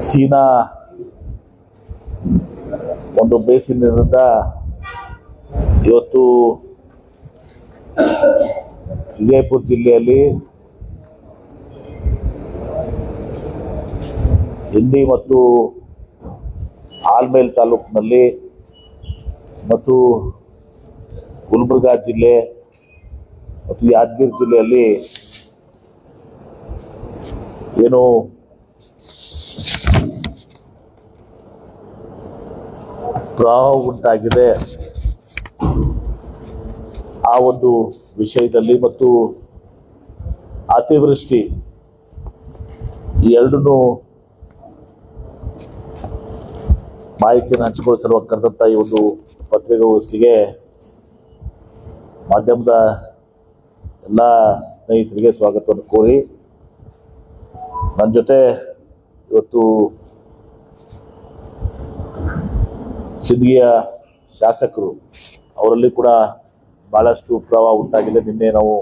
ಸೀನಾ ಒಂದು ಬೇಸಿನಿಂದ ಇವತ್ತು ವಿಜಯಪುರ ಜಿಲ್ಲೆಯಲ್ಲಿ ಹಿಂಡಿ ಮತ್ತು ಆಲ್ಮೇಲ್ ತಾಲೂಕಿನಲ್ಲಿ ಮತ್ತು ಗುಲ್ಬರ್ಗಾ ಜಿಲ್ಲೆ ಮತ್ತು ಯಾದಗಿರಿ ಜಿಲ್ಲೆಯಲ್ಲಿ ಏನು ಪ್ರವಾಹ ಉಂಟಾಗಿದೆ ಆ ಒಂದು ವಿಷಯದಲ್ಲಿ ಮತ್ತು ಅತಿವೃಷ್ಟಿ ಈ ಎರಡನ್ನೂ ಮಾಹಿತಿಯನ್ನು ಹಂಚಿಕೊಳ್ಳುತ್ತಿರುವ ಕರೆದಂಥ ಈ ಒಂದು ಪತ್ರಿಕಾಗೋಷ್ಠಿಗೆ ಮಾಧ್ಯಮದ ಎಲ್ಲ ಸ್ನೇಹಿತರಿಗೆ ಸ್ವಾಗತವನ್ನು ಕೋರಿ ನನ್ನ ಜೊತೆ ಇವತ್ತು ಸಿಂದಗಿಯ ಶಾಸಕರು ಅವರಲ್ಲಿ ಕೂಡ ಬಹಳಷ್ಟು ಪ್ರವಾಹ ಉಂಟಾಗಿದೆ. ನಿನ್ನೆ ನಾವು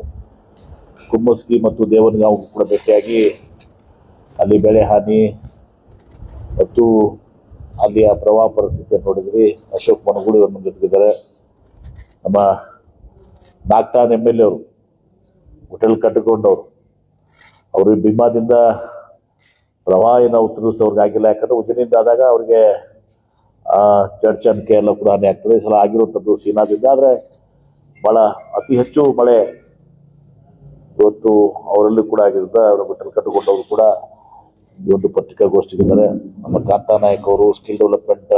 ಕುಮ್ಮಸ್ಗಿ ಮತ್ತು ದೇವನಗಾಂವ್ ಕೂಡ ಭೇಟಿಯಾಗಿ ಅಲ್ಲಿ ಬೆಳೆ ಹಾನಿ ಮತ್ತು ಅಲ್ಲಿಯ ಪ್ರವಾಹ ಪರಿಸ್ಥಿತಿಯನ್ನು ನೋಡಿದ್ವಿ. ಅಶೋಕ್ ಮನಗೂಳಿ ಅವರು ಜೊತೆಗಿದ್ದಾರೆ. ನಮ್ಮ ನಾಗ್ತಾನ್ MLA ಅವರು ಹೋಟೆಲ್ ಕಟ್ಟಿಕೊಂಡವರು ಅವರು ಭೀಮಾದಿಂದ ಪ್ರವಾಹ ಏನೋ ಉತ್ತರಿಸೋರ್ಗೆ ಆಗಿಲ್ಲ. ಯಾಕಂದ್ರೆ ಉಜ್ಜನಿಂದ ಆದಾಗ ಅವ್ರಿಗೆ ಚರ್ಚನ್ಕೆ ಎಲ್ಲ ಕೂಡ ಹಾನಿ ಆಗ್ತದೆ. ಈ ಸಲ ಆಗಿರುವಂಥದ್ದು ಸೀನಾದಿಂದ. ಆದರೆ ಭಾಳ ಅತಿ ಹೆಚ್ಚು ಮಳೆ ಇವತ್ತು ಅವರಲ್ಲಿ ಕೂಡ ಆಗಿರುತ್ತೆ. ಅವರ ಹೋಟೆಲ್ ಕಟ್ಟಿಕೊಂಡವರು ಕೂಡ ಈ ಒಂದು ಪತ್ರಿಕಾಗೋಷ್ಠಿಗಿದ್ದಾರೆ. ನಮ್ಮ ಕಾಂತಾ ನಾಯಕ್ ಅವರು ಸ್ಕಿಲ್ ಡೆವಲಪ್ಮೆಂಟ್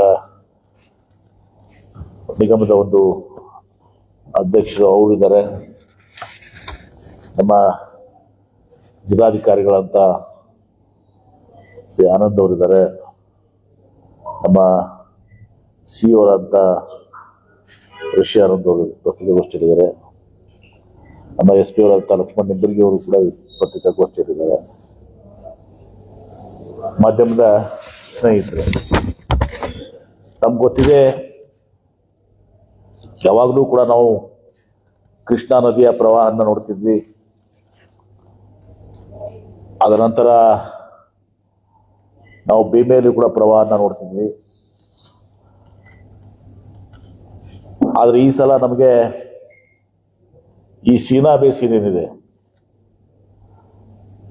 ನಿಗಮದ ಒಂದು ಅಧ್ಯಕ್ಷರು ಅವರು ಇದ್ದಾರೆ. ನಮ್ಮ ಜಿಲ್ಲಾಧಿಕಾರಿಗಳಂತ ಸಿ ಆನಂದ್ ಅವರಿದ್ದಾರೆ. ನಮ್ಮ CEO ಅವರಂತ ಋಷಿ ಆನಂದ್ ಅವರು ಪತ್ರಿಕಾಗೋಷ್ಠಿಯಲ್ಲಿದ್ದಾರೆ. ನಮ್ಮ SP ಅವರಂತ ಲಕ್ಷ್ಮಣ್ ನಿಂಬರ್ಗಿ ಅವರು ಕೂಡ ಪತ್ರಿಕಾಗೋಷ್ಠಿಯಲ್ಲಿದ್ದಾರೆ. ಮಾಧ್ಯಮದ ಸ್ನೇಹಿತರೆ, ನಮ್ಗೆ ಗೊತ್ತಿದೆ, ಯಾವಾಗಲೂ ಕೂಡ ನಾವು ಕೃಷ್ಣಾ ನದಿಯ ಪ್ರವಾಹವನ್ನು ನೋಡ್ತಿದ್ವಿ. ಅದರ ನಂತರ ನಾವು ಭೀಮೆಯಲ್ಲಿ ಕೂಡ ಪ್ರವಾಹನ ನೋಡ್ತಿದ್ವಿ. ಆದರೆ ಈ ಸಲ ನಮಗೆ ಈ ಸೀನಾ ಬೇಸಿನ್ ಏನಿದೆ,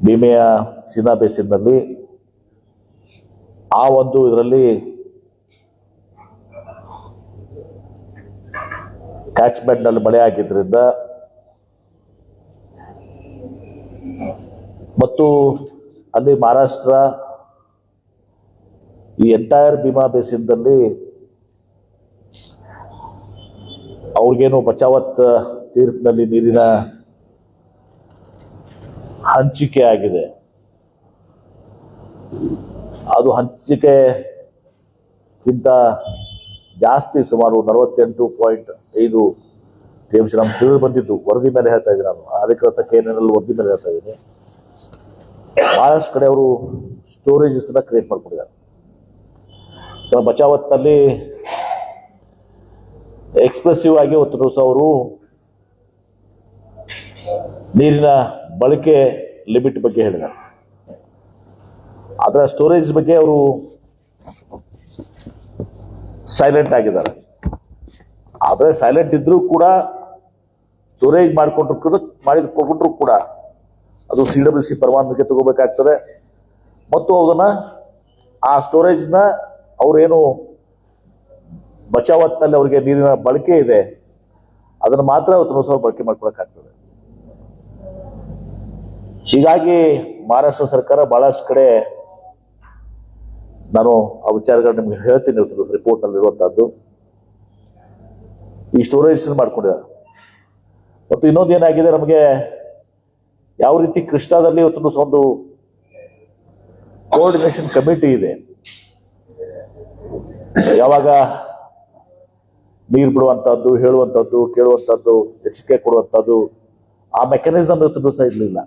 ಭೀಮೆಯ ಸೀನಾ ಬೇಸಿನ್ನಲ್ಲಿ ಆ ಒಂದು ಇದರಲ್ಲಿ ಕ್ಯಾಚ್ಮೆಂಟ್ ನಲ್ಲಿ ಮಳೆ ಆಗಿದ್ರಿಂದ ಮತ್ತು ಅಲ್ಲಿ ಮಹಾರಾಷ್ಟ್ರ ಈ ಎಂಟೈರ್ ಭೀಮಾ ಬೇಸಿನ್ದಲ್ಲಿ ಅವ್ರಿಗೇನು ಬಚಾವತ್ ತೀರ್ಪಿನಲ್ಲಿ ನೀರಿನ ಹಂಚಿಕೆ ಆಗಿದೆ. ಅದು ಹಂಚಿಕೆಗಿಂತ ಜಾಸ್ತಿ ಸುಮಾರು 48.5 TMC ನಮ್ಗೆ ತಿಳಿದು ಬಂದಿದ್ದು. ವರದಿ ಮೇಲೆ ಹೇಳ್ತಾ ಇದ್ದೀನಿ ನಾನು, ಅಧಿಕೃತ KNL ವರದಿ ಮೇಲೆ ಹೇಳ್ತಾ ಇದ್ದೀನಿ. ಬಹಳಷ್ಟು ಕಡೆ ಅವರು ಸ್ಟೋರೇಜಸ್ ಕ್ರಿಯೇಟ್ ಮಾಡ್ಕೊಂಡಿದ್ದಾರೆ. ಬಚಾವತ್ನಲ್ಲಿ ಎಕ್ಸ್ಪ್ರೆಸಿವ್ ಆಗಿ ಒಂದು ದಿವಸ ಅವರು ನೀರಿನ ಬಳಕೆ ಲಿಮಿಟ್ ಬಗ್ಗೆ ಹೇಳಿದ್ದಾರೆ. ಅದರ ಸ್ಟೋರೇಜ್ ಬಗ್ಗೆ ಅವರು ಸೈಲೆಂಟ್ ಆಗಿದ್ದಾರೆ. ಆದರೆ ಸೈಲೆಂಟ್ ಇದ್ರೂ ಕೂಡ ಸ್ಟೋರೇಜ್ ಮಾಡಿಕೊಂಡ್ರು ಕೂಡ ಅದು CWC ಪರವಾನಗಿ ತಗೋಬೇಕಾಗ್ತದೆ. ಮತ್ತು ಅದನ್ನ ಆ ಸ್ಟೋರೇಜ್ನ ಅವರೇನು ಬಚಾವತ್ನಲ್ಲಿ ಅವರಿಗೆ ನೀರಿನ ಬಳಕೆ ಇದೆ ಅದನ್ನು ಮಾತ್ರ ಅವತ್ತು ಬಳಕೆ ಮಾಡ್ಕೊಳಕ್ಕಾಗ್ತದೆ. ಹೀಗಾಗಿ ಮಹಾರಾಷ್ಟ್ರ ಸರ್ಕಾರ ಬಹಳಷ್ಟು ಕಡೆ, ನಾನು ಆ ವಿಚಾರಗಳು ನಿಮ್ಗೆ ಹೇಳ್ತೀನಿ, ರಿಪೋರ್ಟ್ ನಲ್ಲಿ ಇರುವಂತಹದ್ದು ಈ ಸ್ಟೋರೇಜ್ ಮಾಡ್ಕೊಂಡಿದ್ದಾರೆ. ಮತ್ತು ಇನ್ನೊಂದು ಏನಾಗಿದೆ, ನಮಗೆ ಯಾವ ರೀತಿ ಕೃಷ್ಣಾದಲ್ಲಿ ಇವತ್ತು ಒಂದು ಕೋಆರ್ಡಿನೇಷನ್ ಕಮಿಟಿ ಇದೆ. ಯಾವಾಗ ನೀರು ಬಿಡುವಂತಹದ್ದು, ಹೇಳುವಂತಹದ್ದು, ಕೇಳುವಂತಹದ್ದು, ಎಚ್ಚರಿಕೆ ಕೊಡುವಂತಹದ್ದು, ಆ ಮೆಕ್ಯಾನಿಸಮ್ ಇವತ್ತು ಸಹ ಇರಲಿಲ್ಲ.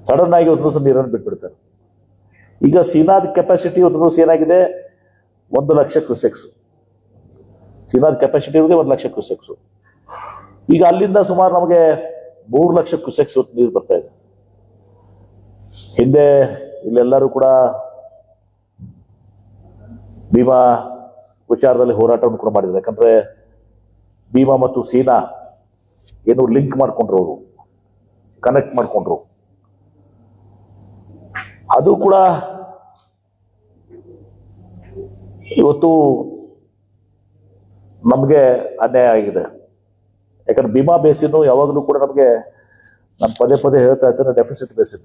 ಸಡನ್ ಆಗಿ ಒಂದು ನೀರನ್ನು ಬಿಟ್ಬಿಡ್ತಾರೆ. ಈಗ ಸೀನಾದ ಕೆಪಾಸಿಟಿ ಇವತ್ತು ಏನಾಗಿದೆ, 1 ಲಕ್ಷ ಕ್ಯೂಸೆಕ್ಸ್. ಸೀನಾದ ಕೆಪಾಸಿಟಿ ಇರೋದೇ 1 ಲಕ್ಷ ಕ್ಯೂಸೆಕ್ಸ್. ಈಗ ಅಲ್ಲಿಂದ ಸುಮಾರು ನಮಗೆ 3 ಲಕ್ಷ ಕ್ಯೂಸೆಕ್ಸ್ ನೀರು ಬರ್ತಾ ಇದೆ. ಹಿಂದೆ ಇಲ್ಲೆಲ್ಲರೂ ಕೂಡ ಭೀಮಾ ವಿಚಾರದಲ್ಲಿ ಹೋರಾಟವನ್ನು ಕೂಡ ಮಾಡಿದ್ದಾರೆ. ಯಾಕಂದ್ರೆ ಭೀಮಾ ಮತ್ತು ಸೀನಾ ಏನು ಲಿಂಕ್ ಮಾಡ್ಕೊಂಡ್ರು, ಅವರು ಕನೆಕ್ಟ್ ಮಾಡ್ಕೊಂಡ್ರು, ಅದು ಕೂಡ ಇವತ್ತು ನಮಗೆ ಅನ್ಯಾಯ ಆಗಿದೆ. ಯಾಕಂದ್ರೆ ಭೀಮಾ ಬೇಸಿನ್ ಯಾವಾಗಲೂ ಕೂಡ ನಮಗೆ, ನಾನು ಪದೇ ಪದೇ ಹೇಳ್ತಾ ಇರ್ತೇನೆ, ಡೆಫಿಸಿಟ್ ಬೇಸಿನ್.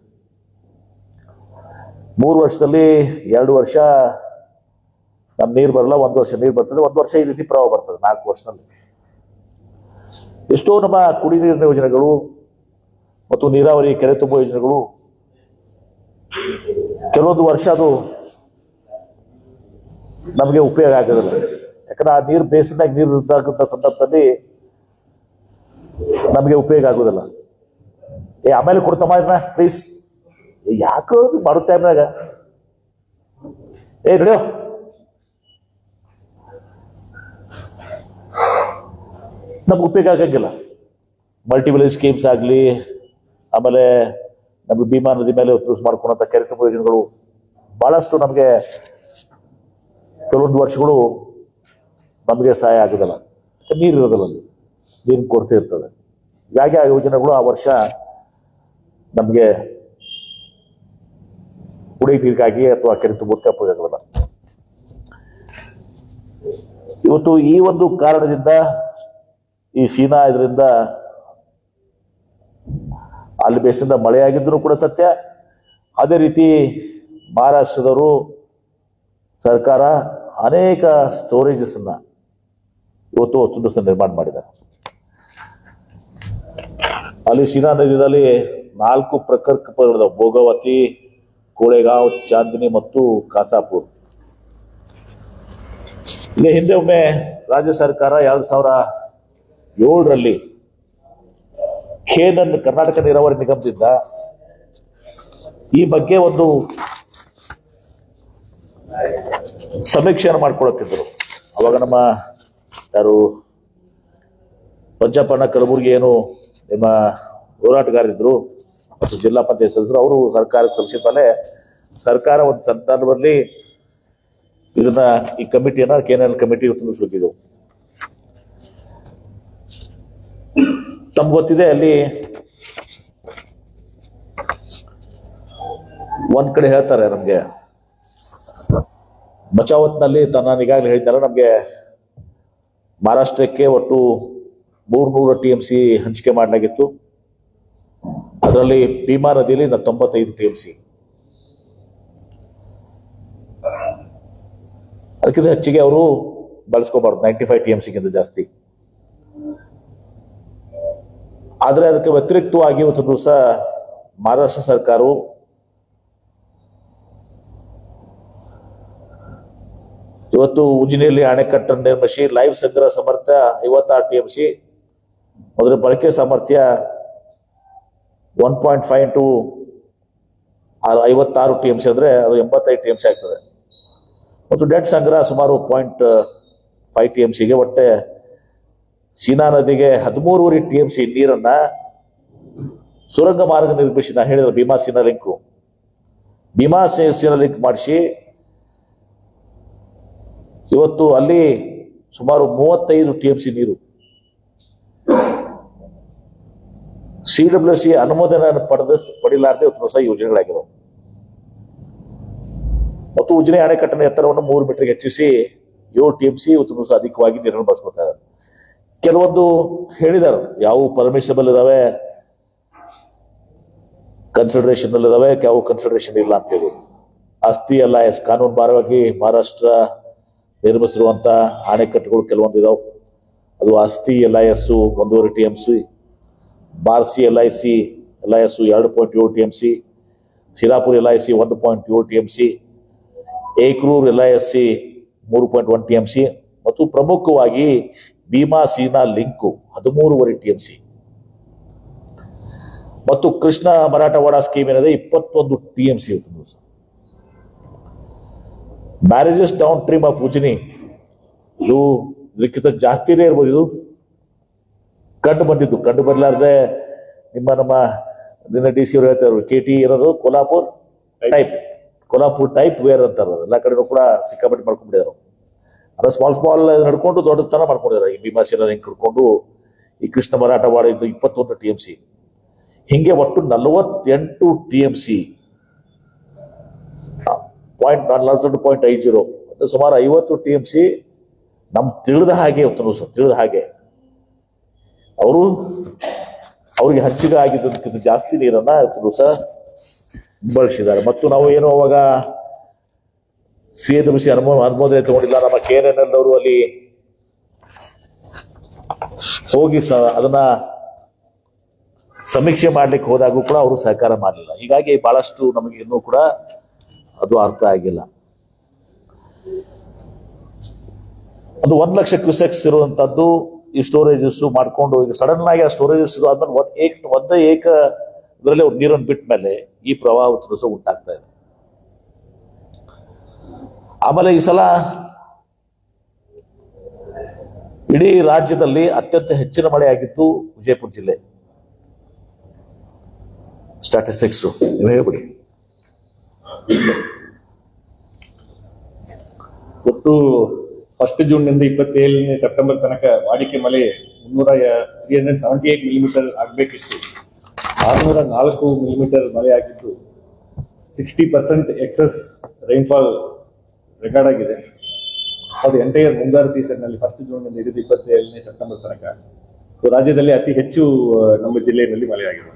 3 ವರ್ಷದಲ್ಲಿ 2 ವರ್ಷ ನಮ್ ನೀರು ಬರಲ್ಲ, 1 ವರ್ಷ ನೀರು ಬರ್ತದೆ, 1 ವರ್ಷ ಈ ರೀತಿ ಪ್ರವಾಹ ಬರ್ತದೆ. 4 ವರ್ಷದಲ್ಲಿ ಎಷ್ಟೋ ನಮ್ಮ ಕುಡಿ ನೀರಿನ ಯೋಜನೆಗಳು ಮತ್ತು ನೀರಾವರಿ ಕೆರೆ ತುಂಬುವ ಯೋಜನೆಗಳು ಕೆಲವೊಂದು ವರ್ಷ ಅದು ನಮಗೆ ಉಪಯೋಗ ಆಗೋದಿಲ್ಲ. ಯಾಕಂದ್ರೆ ಆ ನೀರು ಬೇಸಿನಾಗ ನೀರು ಇದ್ದಂಥ ಸಂದರ್ಭದಲ್ಲಿ ನಮಗೆ ಉಪಯೋಗ ಆಗೋದಿಲ್ಲ. ಆಮೇಲೆ ಕೊಡ್ತಮ್ಮ ಇದನ್ನ ಪ್ಲೀಸ್, ಯಾಕೆ ಮಾಡೋ ಟೈಮ್ನಾಗ ನಡೆಯೋ ನಮ್ಗೆ ಉಪಯೋಗ ಆಗಂಗಿಲ್ಲ. ಮಲ್ಟಿ ವಿಲೇಜ್ ಸ್ಕೀಮ್ಸ್ ಆಗಲಿ, ಆಮೇಲೆ ನಮ್ಗೆ ಭೀಮಾ ನದಿ ಮೇಲೆ ಯೂಸ್ ಮಾಡ್ಕೊಂಡಂಥ ಕೆರೆ ತುಂಬುವ ಯೋಜನೆಗಳು ಬಹಳಷ್ಟು ನಮಗೆ ಕೆಲವೊಂದು ವರ್ಷಗಳು ನಮಗೆ ಸಹಾಯ ಆಗೋದಿಲ್ಲ. ನೀರು ಇರೋದಿಲ್ಲ, ಅಲ್ಲಿ ನೀರಿನ ಕೊರತೆ ಇರ್ತದೆ. ಹೀಗಾಗಿ ಆ ಯೋಜನೆಗಳು ಆ ವರ್ಷ ನಮಗೆ ಕುಡಿಯ ನೀರಿಗಾಗಿ ಅಥವಾ ಕೆರೆ ತುಂಬಕ್ಕೆ ಉಪಯೋಗ ಆಗೋದಿಲ್ಲ. ಇವತ್ತು ಈ ಒಂದು ಕಾರಣದಿಂದ ಈ ಸೀನಾ ಇದರಿಂದ ಅಲ್ಲಿ ಬೇಸಿಂದ ಮಳೆಯಾಗಿದ್ರು ಕೂಡ ಸತ್ಯ. ಅದೇ ರೀತಿ ಮಹಾರಾಷ್ಟ್ರದವರು ಸರ್ಕಾರ ಅನೇಕ ಸ್ಟೋರೇಜಸ್ ಅನ್ನ ಇವತ್ತು ತುಂಬಿಸ ನಿರ್ಮಾಣ ಮಾಡಿದ್ದಾರೆ. ಅಲ್ಲಿ ಸೀನಾ ನದಿಯಲ್ಲಿ 4 ಪ್ರಕಲ್ಪಗಳಿದಾವೆ: ಭೋಗವತಿ, ಕೋಳೆಗಾಂವ್, ಚಾಂದಿನಿ ಮತ್ತು ಕಾಸಾಪುರ್. ಈಗ ಹಿಂದೆ ಒಮ್ಮೆ ರಾಜ್ಯ ಸರ್ಕಾರ 2007ರಲ್ಲಿ ಖೇನನ್ ಕರ್ನಾಟಕ ನೀರಾವರಿ ನಿಗಮದಿಂದ ಈ ಬಗ್ಗೆ ಒಂದು ಸಮೀಕ್ಷೆಯನ್ನು ಮಾಡ್ಕೊಳತ್ತಿದ್ರು. ಅವಾಗ ನಮ್ಮ ಯಾರು ಪಂಚಪ್ಪಣ್ಣ ಕಲಬುರ್ಗಿ ಏನು ನಿಮ್ಮ ಹೋರಾಟಗಾರಿದ್ರು ಮತ್ತು ಜಿಲ್ಲಾ ಪಂಚಾಯತ್ ಸದಸ್ಯರು, ಅವರು ಸರ್ಕಾರಕ್ಕೆ ಸಲ್ಲಿಸಿದ ಮೇಲೆ ಸರ್ಕಾರ ಒಂದು ಸಂದರ್ಭದಲ್ಲಿ ಇದನ್ನ ಈ ಕಮಿಟಿಯನ್ನ ಕೆಎನ್ಎಲ್ ಕಮಿಟಿ ತಿಳಿಸ್ಬೇಕಿದ್ದು. ತಮ್ಗೆ ಗೊತ್ತಿದೆ, ಅಲ್ಲಿ ಒಂದ್ ಕಡೆ ಹೇಳ್ತಾರೆ ನಮ್ಗೆ ಬಚಾವತ್ನಲ್ಲಿ, ನಾನು ಈಗಾಗಲೇ ಹೇಳಿದ್ದಾರೆ, ನಮ್ಗೆ ಮಹಾರಾಷ್ಟ್ರಕ್ಕೆ ಒಟ್ಟು 300 TMC ಹಂಚಿಕೆ ಮಾಡಲಾಗಿತ್ತು. ಅದರಲ್ಲಿ ಭೀಮಾ ನದಿಯಲ್ಲಿ 95 TMC, ಅದಕ್ಕಿಂತ ಹೆಚ್ಚಿಗೆ ಅವರು ಬಳಸ್ಕೋಬಾರ್ದು, 95 TMCಗಿಂತ ಜಾಸ್ತಿ. ಆದರೆ ಅದಕ್ಕೆ ವ್ಯತಿರಿಕ್ತವಾಗಿ ಇವತ್ತು ದಿವಸ ಮಹಾರಾಷ್ಟ್ರ ಸರ್ಕಾರವು ಇವತ್ತು ಉಜಿನಿಯಲ್ಲಿ ಅಣೆಕಟ್ಟನ್ನು ನಿರ್ಮಿಸಿ ಲೈವ್ ಸಂಗ್ರಹ ಸಾಮರ್ಥ್ಯ 56 TMC, ಅದರ ಬಳಕೆ ಸಾಮರ್ಥ್ಯ 1.5 into 56 TMC ಅಂದ್ರೆ ಅದು 85 TMC ಆಗ್ತದೆ. ಮತ್ತು ಡೆಡ್ ಸಂಗ್ರಹ ಸುಮಾರು 0.5 TMCಗೆ. ಒಟ್ಟೆ ಸೀನಾ ನದಿಗೆ 13.5 TMC ನೀರನ್ನ ಸುರಂಗ ಮಾರ್ಗ ನಿರ್ಮಿಸಿ, ನಾ ಹೇಳಿದ ಭೀಮಾ ಸೀನಾ ಲಿಂಕ್ ಮಾಡಿಸಿ ಇವತ್ತು ಅಲ್ಲಿ ಸುಮಾರು 35 TMC ನೀರು CWC ಅನುಮೋದನೆ ಪಡಿಲಾರದೆ ಇವತ್ತು ಹೊಸ ಯೋಜನೆಗಳಾಗಿವೆ. ಮತ್ತು ಉಜಿನಿ ಅಣೆಕಟ್ಟಿನ ಎತ್ತರವನ್ನು 3 ಮೀಟರ್ಗೆ ಹೆಚ್ಚಿಸಿ 7 TMC ಇವತ್ತು ದಿವಸ ಅಧಿಕವಾಗಿ ನೀರನ್ನು ಬಳಸ್ಕೊತಾ ಇದ್ದಾರೆ. ಕೆಲವೊಂದು ಹೇಳಿದ್ದಾರೆ ಯಾವ ಪರ್ಮಿಷಬಲ್ ಇದಾವೆ, ಕನ್ಸಿಡರೇಷನ್ ಇದಾವೆ, ಯಾವ ಕನ್ಸಿಡರೇಷನ್ ಇಲ್ಲ ಅಂತ ಹೇಳಿ. ಆಸ್ತಿ LIS ಕಾನೂನು ಬಾರವಾಗಿ ಮಹಾರಾಷ್ಟ್ರ ನಿರ್ಮಿಸಿರುವಂತ ಅಣೆಕಟ್ಟುಗಳು ಕೆಲವೊಂದು ಇದಾವೆ. ಅದು ಆಸ್ತಿ LIS 1.5 TMC, ಬಾರ್ಸಿ LIS 2.7 TMC, ಸಿರಾಪುರ್ LIC 1.7 TMC, ಏಕ್ರೂರ್ LIS 3.1 TMC ಮತ್ತು ಪ್ರಮುಖವಾಗಿ ಭೀಮಾ ಸೀನಾ ಲಿಂಕು 13.5 TMC ಮತ್ತು ಕೃಷ್ಣ ಮರಾಠವಾಡ ಸ್ಕೀಮ್ ಏನಿದೆ 21 TMC ಇರ್ತದೆ. ಬ್ಯಾರೇಜಸ್ ಡೌನ್ ಸ್ಟ್ರೀಮ್ ಆಫ್ ಉಜಿನಿ ಇದು ಇದಕ್ಕಿಂತ ಜಾಸ್ತಿನೇ ಇರ್ಬೋದು. ಇದು ಕಂಡು ಬರ್ಲಾರ್ದೆ ನಮ್ಮ ಡಿ ಸಿ ಅವರು ಹೇಳ್ತಾರೆ KT ಇರೋದು ಕೊಲ್ಹಾಪುರ್ ಟೈಪ್ ವೇರ್ ಅಂತಾರೆ. ಎಲ್ಲ ಕಡೆನೂ ಕೂಡ ಸಿಕ್ಕಾಪಟ್ಟೆ ಮಾಡ್ಕೊಂಡಿದ್ದಾರೆ. ಅದ್ರ ಸ್ಮಾಲ್ ನಡ್ಕೊಂಡು ದೊಡ್ಡತನ ಮಾಡ್ಕೊಂಡಿದ್ದಾರೆ. ಈ ಭೀಮಾಶೀಲ ಹಿಂಗೆ ಕಡ್ಕೊಂಡು ಈ ಕೃಷ್ಣ ಮರಾಠವಾಡ ಇದು 21 TMC, ಹಿಂಗೆ ಒಟ್ಟು 48 TMC 0.50 ಸುಮಾರು 50 TMC ತಿಳಿದ ಹಾಗೆ ಅವ್ರಿಗೆ ಹಂಚಿಗೆ ಆಗಿದ್ದಕ್ಕಿಂತ ಜಾಸ್ತಿ ನೀರನ್ನ ಬಳಸಿದ್ದಾರೆ. ಮತ್ತು ನಾವು ಏನು ಅವಾಗ CAWC ಅನುಮೋದನೆ ತಗೊಂಡಿಲ್ಲ. ನಮ್ಮ KNNL ಅವರು ಅಲ್ಲಿ ಹೋಗಿ ಅದನ್ನ ಸಮೀಕ್ಷೆ ಮಾಡ್ಲಿಕ್ಕೆ ಹೋದಾಗೂ ಕೂಡ ಅವರು ಸಹಕಾರ ಮಾಡಲಿಲ್ಲ. ಹೀಗಾಗಿ ಬಹಳಷ್ಟು ನಮಗೆ ಇನ್ನೂ ಕೂಡ ಅದು ಅರ್ಥ ಆಗಿಲ್ಲ. ಅದು 1 ಲಕ್ಷ ಕ್ಯೂಸೆಕ್ಸ್ ಇರುವಂತದ್ದು ಈ ಸ್ಟೋರೇಜಸ್ ಮಾಡ್ಕೊಂಡು ಈಗ ಸಡನ್ ಆಗಿ ಆ ಸ್ಟೋರೇಜಸ್ ಆದ್ಮೇಲೆ ಒಂದೇ ಇದರಲ್ಲಿ ನೀರನ್ನು ಬಿಟ್ಟ ಮೇಲೆ ಈ ಪ್ರವಾಹ ಉಂಟಾಗ್ತಾ ಇದೆ. ಆಮೇಲೆ ಈ ಸಲ ಇಡೀ ರಾಜ್ಯದಲ್ಲಿ ಅತ್ಯಂತ ಹೆಚ್ಚಿನ ಮಳೆ ಆಗಿದ್ದು ವಿಜಯಪುರ ಜಿಲ್ಲೆ. ಸ್ಟ್ಯಾಟಿಸ್ಟಿಕ್ಸ್ ಹೇಳ್ಬಿಡಿ. ಒಟ್ಟು 1 ಜೂನ್ನಿಂದ 27 ಸೆಪ್ಟೆಂಬರ್ ತನಕ ವಾಡಿಕೆ ಮಳೆ 378 ಮಿಲಿಮೀಟರ್ ಆಗಬೇಕಿತ್ತು. 604 ಮಿಲಿಮೀಟರ್ ಮಳೆ ಆಗಿದ್ದು 60% ಎಕ್ಸಸ್ ರೈನ್ಫಾಲ್ ರೆಕಾರ್ಡ್ ಆಗಿದೆ. ಅದು ಎಂಟೈರ್ ಮುಂಗಾರು ಸೀಸನ್ ನಲ್ಲಿ 1 ಜೂನ್ನಿಂದ ಹಿಡಿದು 27 ಸೆಪ್ಟೆಂಬರ್ ತನಕ ರಾಜ್ಯದಲ್ಲಿ ಅತಿ ಹೆಚ್ಚು ನಮ್ಮ ಜಿಲ್ಲೆಯಲ್ಲಿ ಮಳೆ ಆಗಿದೆ.